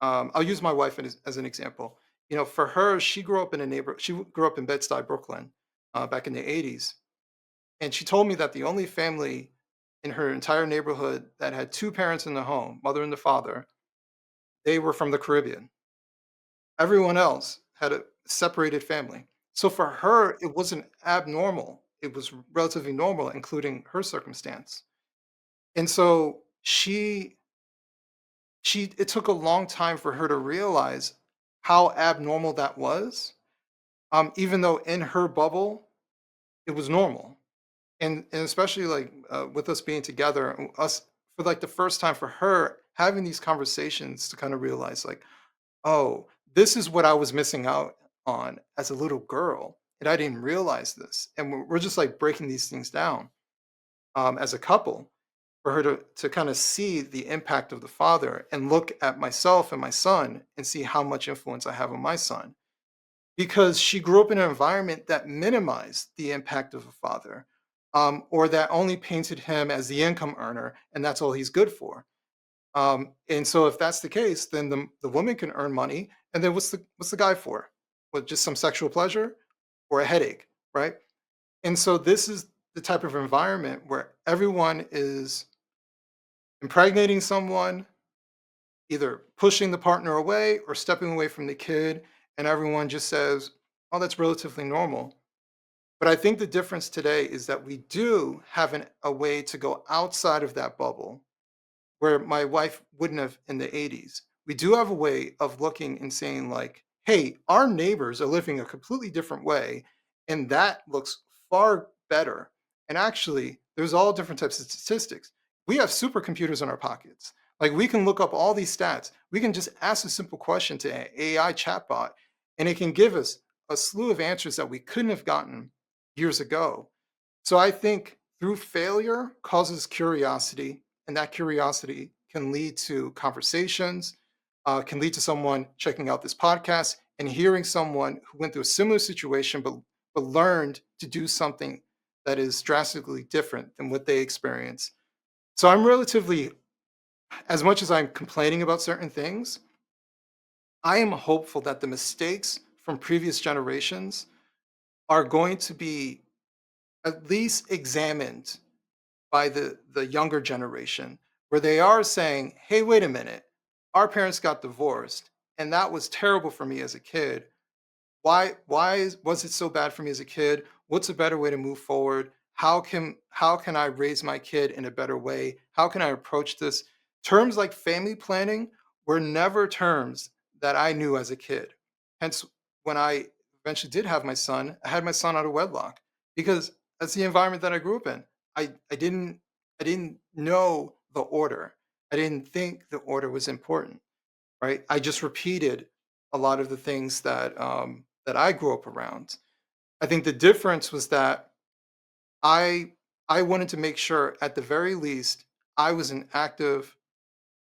I'll use my wife as an example. For her, she grew up in a neighbor. Grew up in Bed-Stuy, Brooklyn, back in the '80s, and she told me that the only family in her entire neighborhood that had two parents in the home, mother and the father, they were from the Caribbean. Everyone else had a separated family. So for her, it wasn't abnormal. It was relatively normal, including her circumstance. And so she it took a long time for her to realize how abnormal that was. Even though in her bubble it was normal. And especially like with us being together, and us for like the first time for her having these conversations to kind of realize like, oh, this is what I was missing out on as a little girl. And I didn't realize this. And we're just like breaking these things down as a couple for her to kind of see the impact of the father and look at myself and my son and see how much influence I have on my son. Because she grew up in an environment that minimized the impact of a father, or that only painted him as the income earner and that's all he's good for. And so if that's the case, then the woman can earn money, and then what's the guy for? With just some sexual pleasure or a headache, right? And so this is the type of environment where everyone is impregnating someone, either pushing the partner away or stepping away from the kid, and everyone just says, "Oh, that's relatively normal." But I think the difference today is that we do have a way to go outside of that bubble where my wife wouldn't have in the '80s. We do have a way of looking and saying like, "Hey, our neighbors are living a completely different way, and that looks far better." And actually, there's all different types of statistics. We have supercomputers in our pockets. Like we can look up all these stats. We can just ask a simple question to an AI chatbot, and it can give us a slew of answers that we couldn't have gotten years ago. So I think through failure causes curiosity, and that curiosity can lead to conversations, can lead to someone checking out this podcast and hearing someone who went through a similar situation but learned to do something that is drastically different than what they experienced. So I'm relatively, as much as I'm complaining about certain things, I am hopeful that the mistakes from previous generations are going to be at least examined by the younger generation, where they are saying, "Hey, wait a minute. Our parents got divorced, and that was terrible for me as a kid. Was it so bad for me as a kid? What's a better way to move forward? How can I raise my kid in a better way? How can I approach this?" Terms like family planning were never terms that I knew as a kid. Hence, when I eventually did have my son, I had my son out of wedlock because that's the environment that I grew up in. I didn't know the order. I didn't think the order was important, right? I just repeated a lot of the things that I grew up around. I think the difference was that I I wanted to make sure, at the very least, I was an active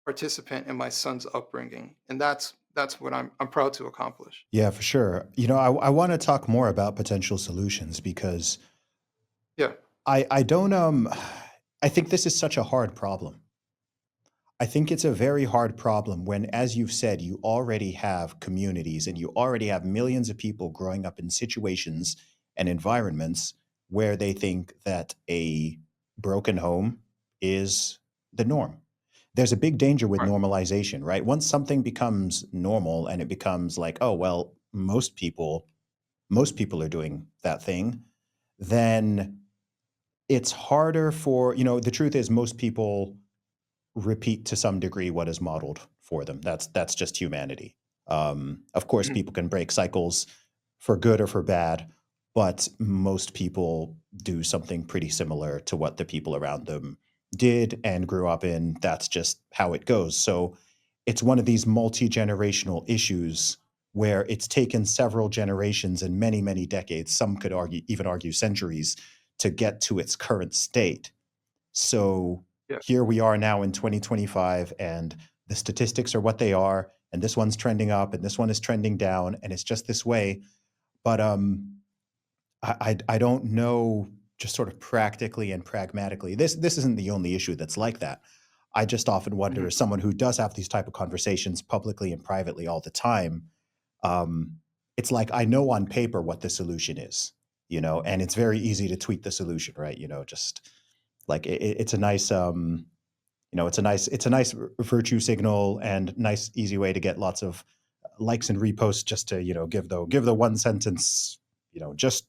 participant in my son's upbringing, and that's what I'm proud to accomplish. Yeah, for sure. I want to talk more about potential solutions because Yeah, I don't I think this is such a hard problem. I think it's a very hard problem when, as you've said, you already have communities and you already have millions of people growing up in situations and environments where they think that a broken home is the norm. There's a big danger with right, normalization, right? Once something becomes normal and it becomes like, oh, well, most people are doing that thing, then it's harder for, the truth is most people repeat to some degree what is modeled for them. That's just humanity. Of course, mhm, people can break cycles for good or for bad, but most people do something pretty similar to what the people around them did and grew up in. That's just how it goes. So it's one of these multi generational issues where it's taken several generations and many, many decades, some could argue centuries, to get to its current state. So yeah, here we are now in 2025, and the statistics are what they are, and this one's trending up, and this one is trending down, and it's just this way. But I don't know, just sort of practically and pragmatically. This isn't the only issue that's like that. I just often wonder, mhm, as someone who does have these type of conversations publicly and privately all the time, um, it's like I know on paper what the solution is, and it's very easy to tweet the solution, right? Just like it's a nice it's a nice virtue signal and nice easy way to get lots of likes and reposts, just to give the one sentence, just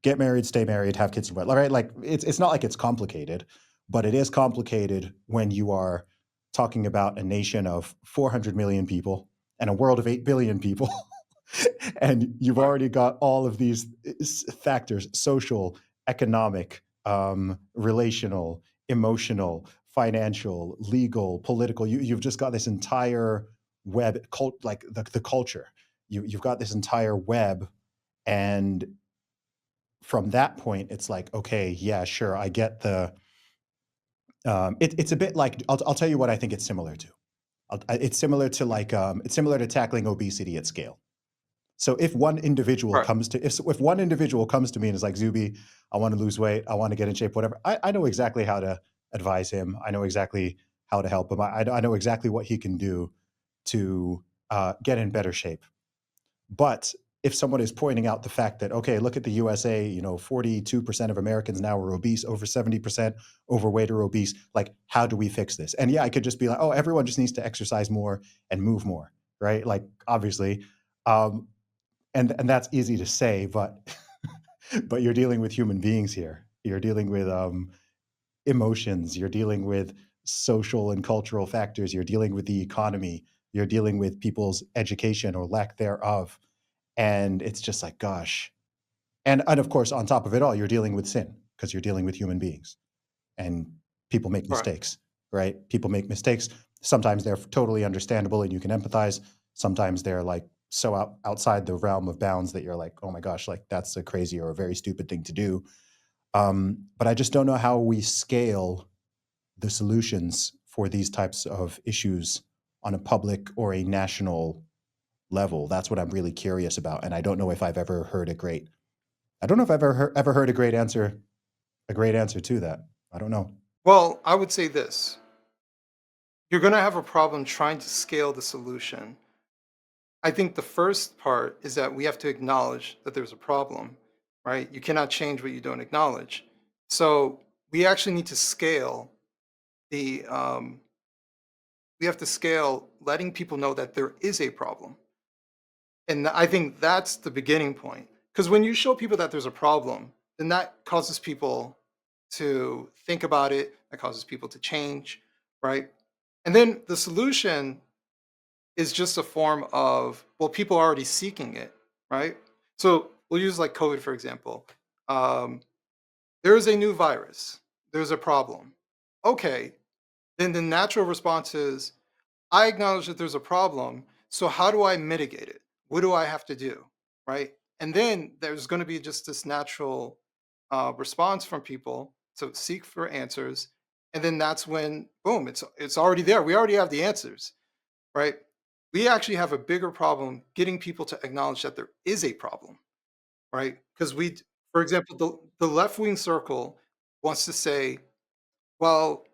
get married, stay married, have kids, right? Like it's not like it's complicated, but it is complicated when you are talking about a nation of 400 million people and a world of 8 billion people. And you've right, already got all of these factors: social, economic, relational, emotional, financial, legal, political. You've just got this entire web like the culture. You've got this entire web, and from that point it's like, okay, yeah, sure, I get the it's a bit like, I'll tell you what I think it's similar to. It's similar to, mhm, like, it's similar to tackling obesity at scale. So right, if one individual comes to me and is like, "Zuby, I want to lose weight, I want to get in shape, whatever," I know exactly how to advise him. I know exactly how to help him. I know exactly what he can do to get in better shape. But if someone is pointing out the fact that, okay, look at the USA, 42% of Americans now are obese, over 70% overweight or obese, like, how do we fix this? And yeah, I could just be like, oh, everyone just needs to exercise more and move more, right? Like, obviously. Um, and that's easy to say, but but you're dealing with human beings here. You're dealing with emotions. You're dealing with social and cultural factors. You're dealing with the economy. You're dealing with people's education or lack thereof. And it's just like, gosh. And of course, on top of it all, you're dealing with sin because you're dealing with human beings, and people make right. mistakes, right? People make mistakes. Sometimes they're totally understandable and you can empathize. Sometimes they're like so outside the realm of bounds that you're like, oh my gosh, like that's a crazy or a very stupid thing to do. But I just don't know how we scale the solutions for these types of issues on a public or a national level. That's what I'm really curious about. And I don't know if I've ever heard a great, I don't know if I've ever heard a great answer to that. I don't know. Well, I would say this: you're going to have a problem trying to scale the solution. I think the first part is that we have to acknowledge that there's a problem, right? You cannot change what you don't acknowledge. So we actually need to scale the we have to scale letting people know that there is a problem. And I think that's the beginning point. Because when you show people that there's a problem, then that causes people to think about it, that causes people to change, right? And then the solution is just a form of, well, people are already seeking it, right? So we'll use like COVID, for example. Um, there is a new virus, there's a problem. Okay, then the natural response is, I acknowledge that there's a problem. So how do I mitigate it? What do I have to do? Right. And then there's going to be just this natural response from people to seek for answers. And then that's when, boom, it's already there. We already have the answers, right? We actually have a bigger problem getting people to acknowledge that there is a problem, right? Because for example, the left wing circle wants to say, well,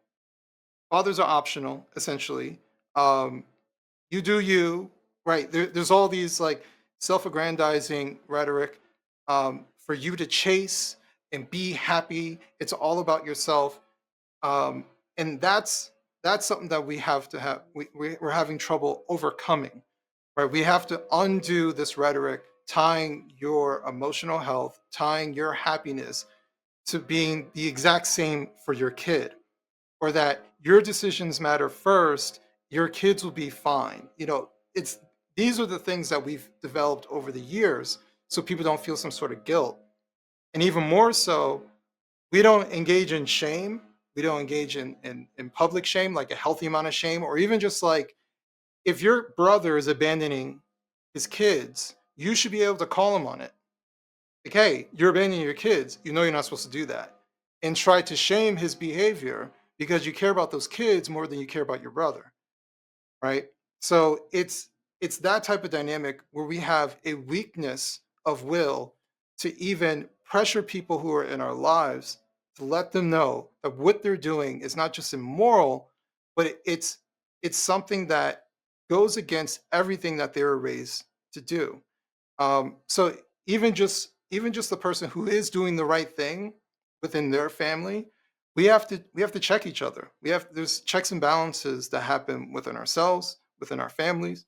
fathers are optional, essentially. Um, you do you, right? There's all these like self-aggrandizing rhetoric for you to chase and be happy. It's all about yourself, um, and that's something that we have to have. We're having trouble overcoming, right? We have to undo this rhetoric, tying your emotional health, tying your happiness to being the exact same for your kid, or that your decisions matter first, your kids will be fine. It's these are the things that we've developed over the years so people don't feel some sort of guilt. And even more so, we don't engage in shame. We don't engage in public shame, like a healthy amount of shame, or even just like if your brother is abandoning his kids, you should be able to call him on it. Like, hey, you're abandoning your kids. You know you're not supposed to do that. And try to shame his behavior because you care about those kids more than you care about your brother, right? So it's that type of dynamic where we have a weakness of will to even pressure people who are in our lives to let them know that what they're doing is not just immoral, but it's something that goes against everything that they were raised to do. So even just the person who is doing the right thing within their family, we have to check each other. There's checks and balances that happen within ourselves, within our families,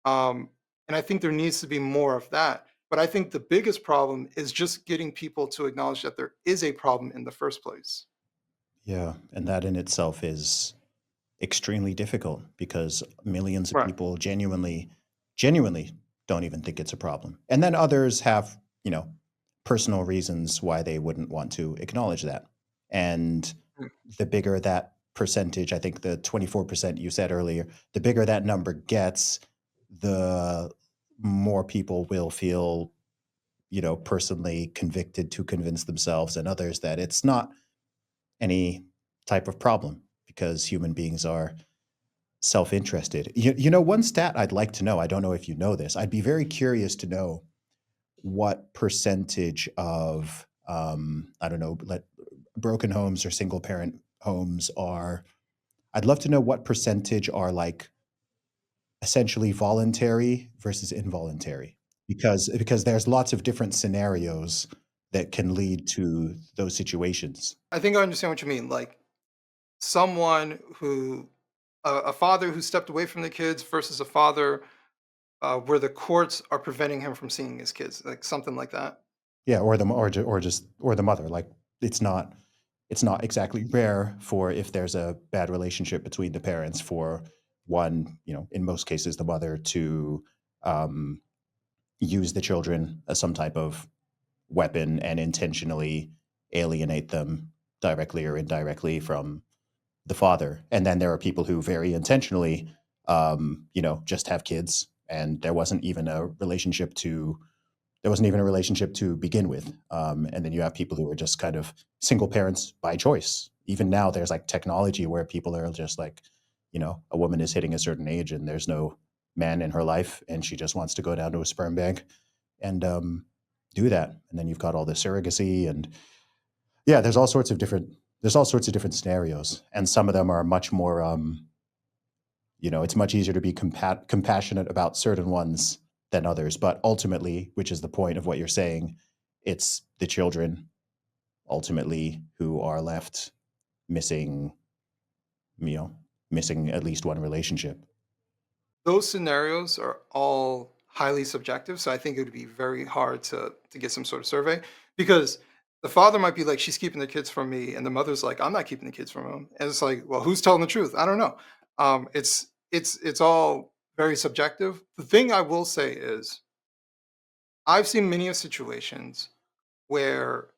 and I think there needs to be more of that. But I think the biggest problem is just getting people to acknowledge that there is a problem in the first place. Yeah, and that in itself is extremely difficult because millions of Right. people genuinely don't even think it's a problem. And then others have, you know, personal reasons why they wouldn't want to acknowledge that. And Mm. the bigger that percentage, I think the 24% you said earlier, the bigger that number gets, the more people will feel, personally convicted to convince themselves and others that it's not any type of problem because human beings are self-interested. One stat I'd like to know, I don't know if you know this, I'd be very curious to know what percentage of, I don't know, broken homes or single parent homes are, I'd love to know what percentage are like essentially voluntary versus involuntary. Because there's lots of different scenarios that can lead to those situations. I think I understand what you mean. Like someone who, a father who stepped away from the kids versus a father where the courts are preventing him from seeing his kids, like something like that. Yeah, or or the mother. Like it's not exactly rare for if there's a bad relationship between the parents for one, in most cases, the mother to um, use the children as some type of weapon and intentionally alienate them directly or indirectly from the father. And then there are people who very intentionally, just have kids, and there wasn't even a relationship to begin with. And then you have people who are just kind of single parents by choice. Even now, there's like technology where people are just like, a woman is hitting a certain age and there's no man in her life, and she just wants to go down to a sperm bank and do that. And then you've got all the surrogacy, and yeah, there's all sorts of different scenarios, and some of them are much more. It's much easier to be compassionate about certain ones than others. But ultimately, which is the point of what you're saying, it's the children ultimately who are left missing you know, missing at least one relationship. Those scenarios are all highly subjective, so I think it would be very hard to get some sort of survey because the father might be like, "She's keeping the kids from me," and the mother's like, "I'm not keeping the kids from him." And it's like, well, who's telling the truth? I don't know. It's all very subjective. The thing I will say is, I've seen many of situations where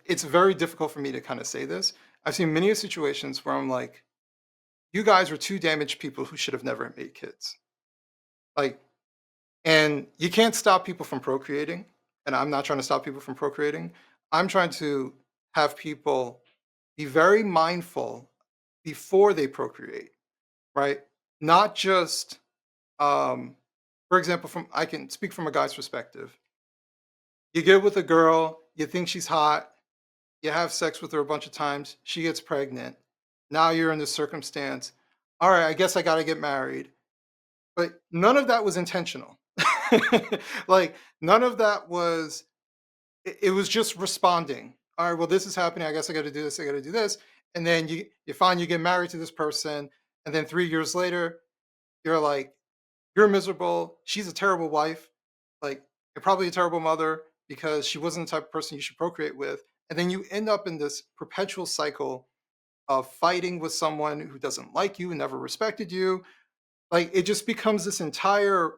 it's very difficult for me to kind of say this. I've seen many of situations where I'm like, "You guys are two damaged people who should have never made kids." Like, and you can't stop people from procreating, and I'm not trying to stop people from procreating. I'm trying to have people be very mindful before they procreate, right? Not just, um, for example, from I can speak from a guy's perspective. You get with a girl, you think she's hot, you have sex with her a bunch of times, she gets pregnant. Now you're in this circumstance. All right, I guess I got to get married. But none of that was intentional. Like, none of that was it was just responding. All right, well, this is happening. I guess I got to do this. I got to do this. And then you find you get married to this person, and then 3 years later, you're like, you're miserable. She's a terrible wife. Like, you're probably a terrible mother because she wasn't the type of person you should procreate with. And then you end up in this perpetual cycle of fighting with someone who doesn't like you and never respected you. Like, it just becomes this entire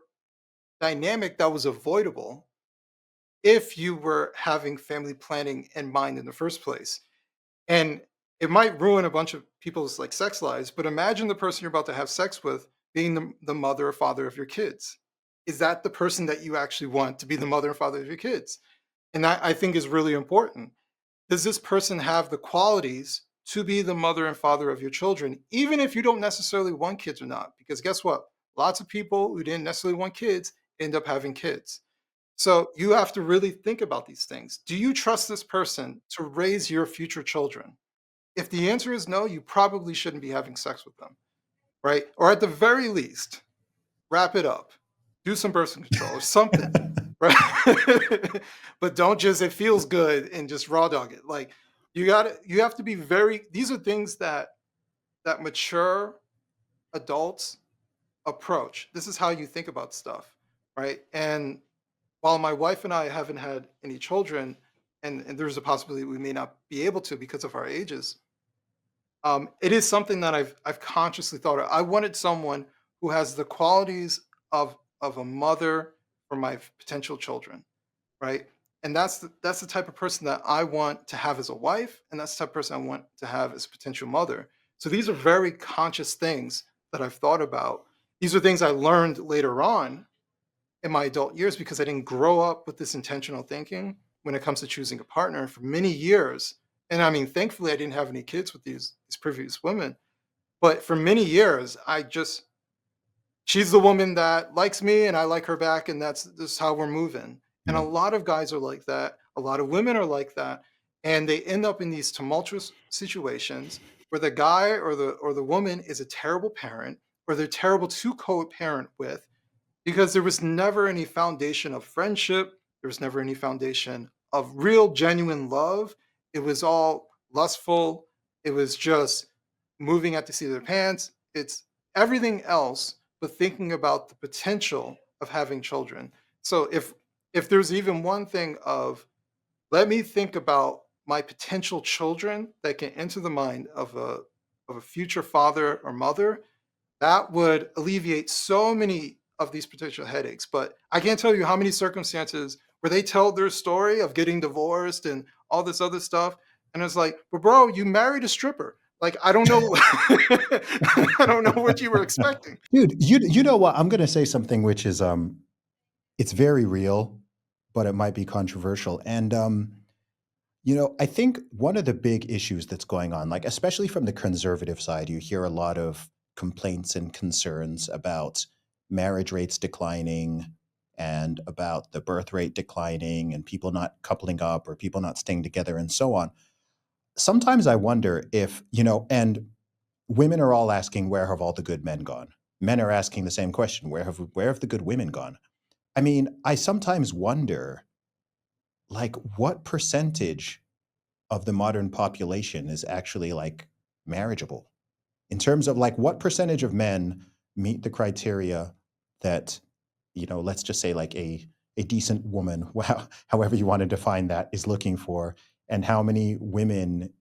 dynamic that was avoidable if you were having family planning in mind in the first place. And it might ruin a bunch of people's like sex lives, but imagine the person you're about to have sex with being the mother or father of your kids. Is that the person that you actually want to be the mother and father of your kids? And that I think is really important. Does this person have the qualities to be the mother and father of your children, even if you don't necessarily want kids or not? Because guess what? Lots of people who didn't necessarily want kids end up having kids. So you have to really think about these things. Do you trust this person to raise your future children? If the answer is no, you probably shouldn't be having sex with them, right? Or at the very least, wrap it up. Do some birth control or something, right? But don't just it feels good and just raw dog it. Like, you have to be very these are things that mature adults approach. This is how you think about stuff, right? And while my wife and I haven't had any children, and there's a possibility we may not be able to because of our ages, it is something that I've consciously thought of. I wanted someone who has the qualities of a mother for my potential children, right? And that's the type of person that I want to have as a wife, and that's the type of person I want to have as a potential mother. So these are very conscious things that I've thought about. These are things I learned later on in my adult years because I didn't grow up with this intentional thinking when it comes to choosing a partner for many years. And I mean, thankfully, I didn't have any kids with these previous women. But for many years, I just she's the woman that likes me and I like her back, and that's just how we're moving. And a Yeah. lot of guys are like that. A lot of women are like that, and they end up in these tumultuous situations where the guy or the woman is a terrible parent, or they're terrible to co-parent with because there was never any foundation of friendship. There was never any foundation of real, genuine love. It was all lustful. It was just moving at the seat of their pants. It's everything else but thinking about the potential of having children. So if there's even one thing of let me think about my potential children that can enter the mind of a future father or mother, that would alleviate so many of these potential headaches. But I can't tell you how many circumstances where they tell their story of getting divorced and all this other stuff. And it's like, but bro, you married a stripper. Like, I don't know. I don't know what you were expecting. Dude, you know what? I'm gonna say something which is it's very real, but it might be controversial. And I think one of the big issues that's going on, like especially from the conservative side, you hear a lot of complaints and concerns about marriage rates declining and about the birth rate declining and people not coupling up or people not staying together and so on. Sometimes I wonder if, and women are all asking, where have all the good men gone? Men are asking the same question, where have the good women gone? I mean, I sometimes wonder, like, what percentage of the modern population is actually like marriageable? In terms of like what percentage of men meet the criteria that, let's just say like a decent woman, however you want to define that, is looking for, and how many women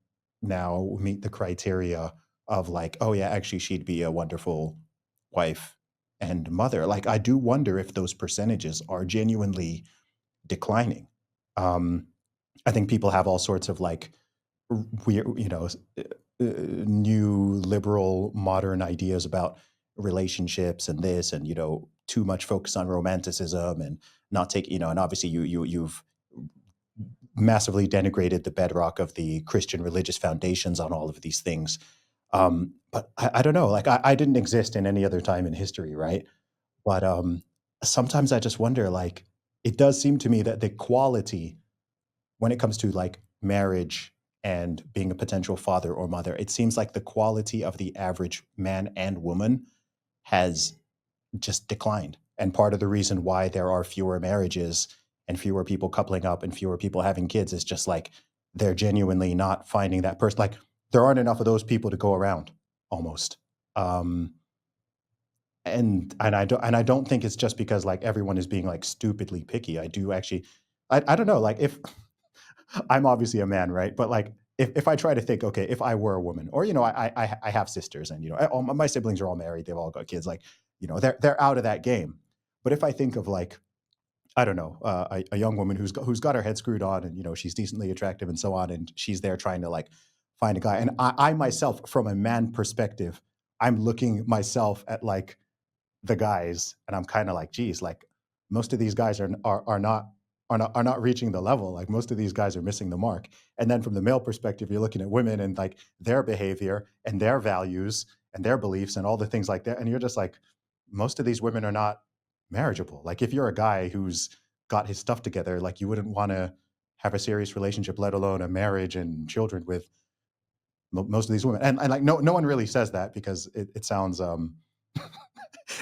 now meet the criteria of like, oh yeah, actually she'd be a wonderful wife and mother. Like I do wonder if those percentages are genuinely declining. Um, I think people have all sorts of like weird, new liberal modern ideas about relationships and this, and too much focus on romanticism and not take, and obviously you've massively denigrated the bedrock of the Christian religious foundations on all of these things. But I don't know, like I didn't exist in any other time in history, right? But sometimes I just wonder, like, it does seem to me that the quality when it comes to like marriage and being a potential father or mother, it seems like the quality of the average man and woman has just declined. And part of the reason why there are fewer marriages and fewer people coupling up and fewer people having kids is just like they're genuinely not finding that person. Like there aren't enough of those people to go around almost. Um, and I don't think it's just because like everyone is being like stupidly picky. I do actually I don't know, like if I'm obviously a man, right? But like, if I try to think, okay, if I were a woman, or I have sisters, and all my siblings are all married, they've all got kids, like they're out of that game. But if I think of like I don't know, a young woman who's got her head screwed on, and she's decently attractive and so on, and she's there trying to like find a guy, and I myself, from a man perspective, I'm looking myself at like the guys, and I'm kind of like, geez, like most of these guys are not reaching the level. Like most of these guys are missing the mark. And then from the male perspective, you're looking at women and like their behavior and their values and their beliefs and all the things like that. And you're just like, most of these women are not marriageable. Like if you're a guy who's got his stuff together, like you wouldn't want to have a serious relationship, let alone a marriage and children with most of these women. And like no one really says that because it sounds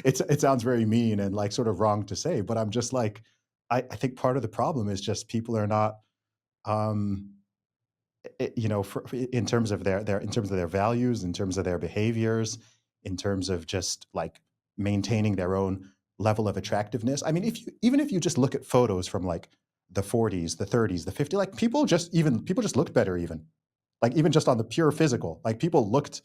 it sounds very mean and like sort of wrong to say, but I'm just like, I think part of the problem is just people are not, um, in terms of their values, in terms of their behaviors, in terms of just like maintaining their own level of attractiveness. I mean, if you just look at photos from like the 40s, the 30s, the 50s, like people just looked better even. Like even just on the pure physical, like people looked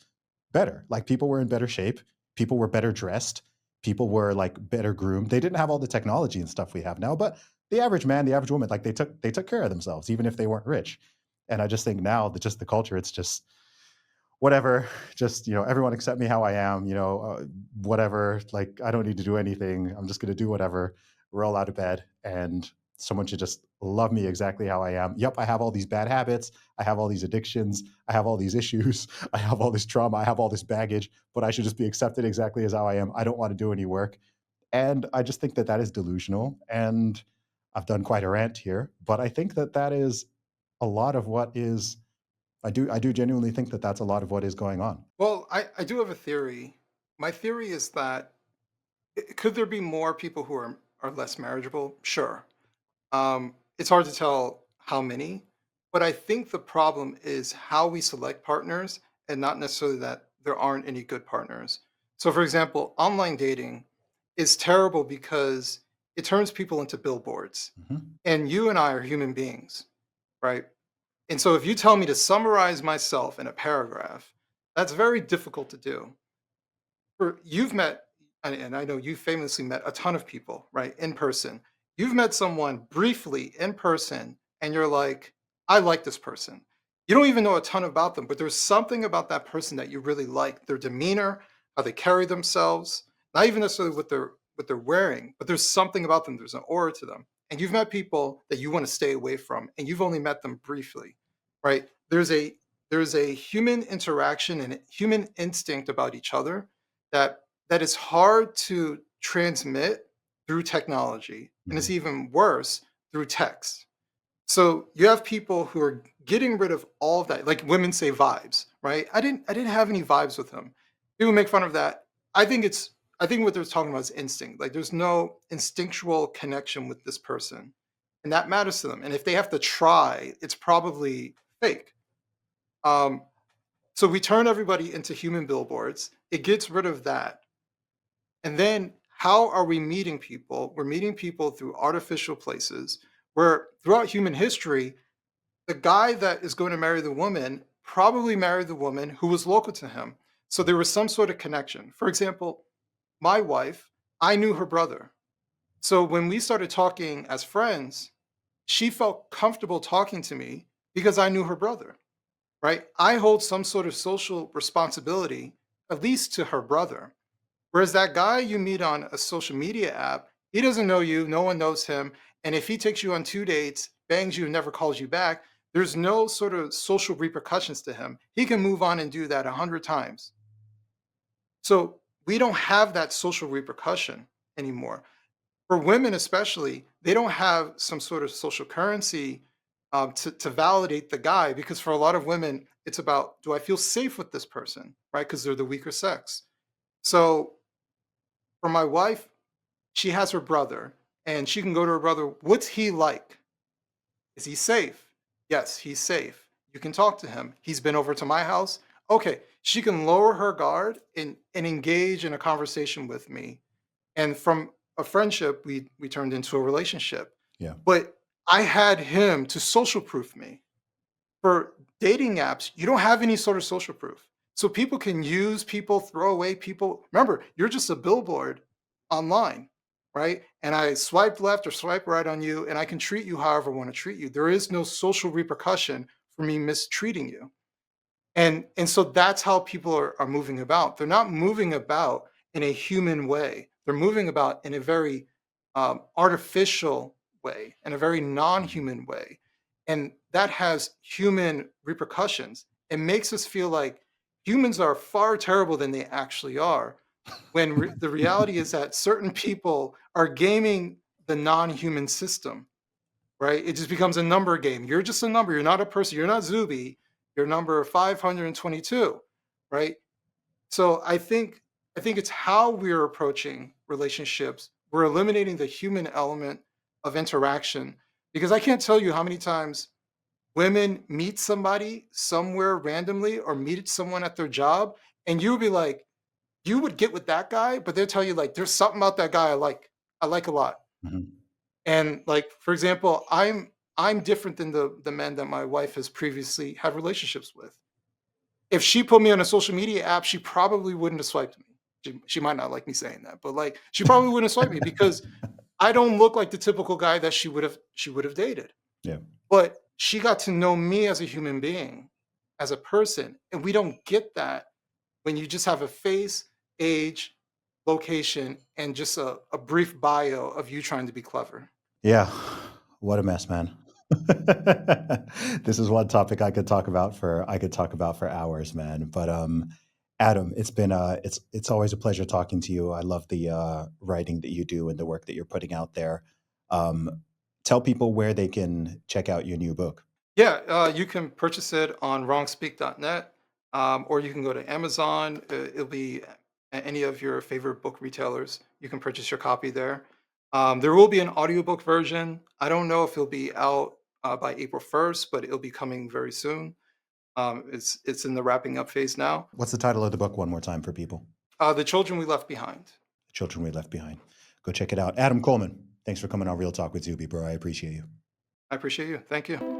better. Like people were in better shape, people were better dressed, people were like better groomed. They didn't have all the technology and stuff we have now, but the average man, the average woman, like they took care of themselves, even if they weren't rich. And I just think now that just the culture, it's just whatever, just everyone accept me how I am, whatever, like I don't need to do anything, I'm just going to do whatever, roll out of bed, and someone should just love me exactly how I am. Yep, I have all these bad habits, I have all these addictions, I have all these issues, I have all this trauma, I have all this baggage, but I should just be accepted exactly as how I am. I don't want to do any work. And I just think that that is delusional, and I've done quite a rant here, but I think that that is a lot of what is, I do genuinely think that that's a lot of what is going on. Well, I do have a theory. My theory is that could there be more people who are less marriageable? Sure. It's hard to tell how many, but I think the problem is how we select partners and not necessarily that there aren't any good partners. So, for example, online dating is terrible because it turns people into billboards. Mhm. And you and I are human beings, right? And so, if you tell me to summarize myself in a paragraph, that's very difficult to do. You've met, and I know you famously met a ton of people, right, in person. You've met someone briefly in person, and you're like, I like this person. You don't even know a ton about them, but there's something about that person that you really like. Their demeanor, how they carry themselves, not even necessarily what they're wearing, but there's something about them. There's an aura to them. And you've met people that you want to stay away from, and you've only met them briefly, right? There's a human interaction and human instinct about each other that is hard to transmit through technology, and it's Mhm. even worse through text. So you have people who are getting rid of all of that, like women say vibes, right? I didn't have any vibes with him. People make fun of that. I think what they're talking about is instinct. Like there's no instinctual connection with this person. And that matters to them. And if they have to try, it's probably fake. Um, so we turn everybody into human billboards. It gets rid of that. And then how are we meeting people? We're meeting people through artificial places where throughout human history, the guy that is going to marry the woman probably married the woman who was local to him. So there was some sort of connection. For example, my wife, I knew her brother. So when we started talking as friends, she felt comfortable talking to me because I knew her brother, right? I hold some sort of social responsibility, at least to her brother. Whereas that guy you meet on a social media app, he doesn't know you, no one knows him. And if he takes you on 2 dates, bangs you, and never calls you back, there's no sort of social repercussions to him. He can move on and do that 100 times. So we don't have that social repercussion anymore. For women, especially, they don't have some sort of social currency to validate the guy because for a lot of women, it's about do I feel safe with this person, right? Because they're the weaker sex. So for my wife, she has her brother, and she can go to her brother. What's he like? Is he safe? Yes, he's safe. You can talk to him. He's been over to my house. Okay, she can lower her guard and engage in a conversation with me. And from a friendship, we turned into a relationship. Yeah. But I had him to social proof me. For dating apps, you don't have any sort of social proof. So people can use people, throw away people. Remember, you're just a billboard online, right? And I swipe left or swipe right on you, and I can treat you however I want to treat you. There is no social repercussion for me mistreating you. And so that's how people are moving about. They're not moving about in a human way. They're moving about in a very artificial way, in a very non-human way, and that has human repercussions. It makes us feel like humans are far terrible than they actually are. When the reality is that certain people are gaming the non-human system, right? It just becomes a number game. You're just a number. You're not a person. You're not Zuby. You're number 522, right? So I think it's how we're approaching relationships. We're eliminating the human element of interaction because I can't tell you how many times women meet somebody somewhere randomly or meet someone at their job and you would be like, you would get with that guy, but they'll tell you like there's something about that guy I like. I like a lot. Mhm. And like, for example, I'm different than the men that my wife has previously had relationships with. If she put me on a social media app, she probably wouldn't have swiped me. She might not like me saying that, but like she probably wouldn't have swiped me because I don't look like the typical guy that she would have dated. Yeah. But she got to know me as a human being, as a person, and we don't get that when you just have a face, age, location, and just a brief bio of you trying to be clever. Yeah. What a mess, man. This is one topic I could talk about for hours, man. But Adam, it's always a pleasure talking to you. I love the writing that you do and the work that you're putting out there. Um, Tell people where they can check out your new book. Yeah, you can purchase it on wrongspeak.net, or you can go to Amazon. It'll be at any of your favorite book retailers. You can purchase your copy there. There will be an audiobook version. I don't know if it'll be out by April 1st, but it'll be coming very soon. It's in the wrapping up phase now. What's the title of the book one more time for people? The Children We Left Behind. The Children We Left Behind. Go check it out. Adam Coleman, thanks for coming on Real Talk with Zuby, bro. I appreciate you. I appreciate you. Thank you.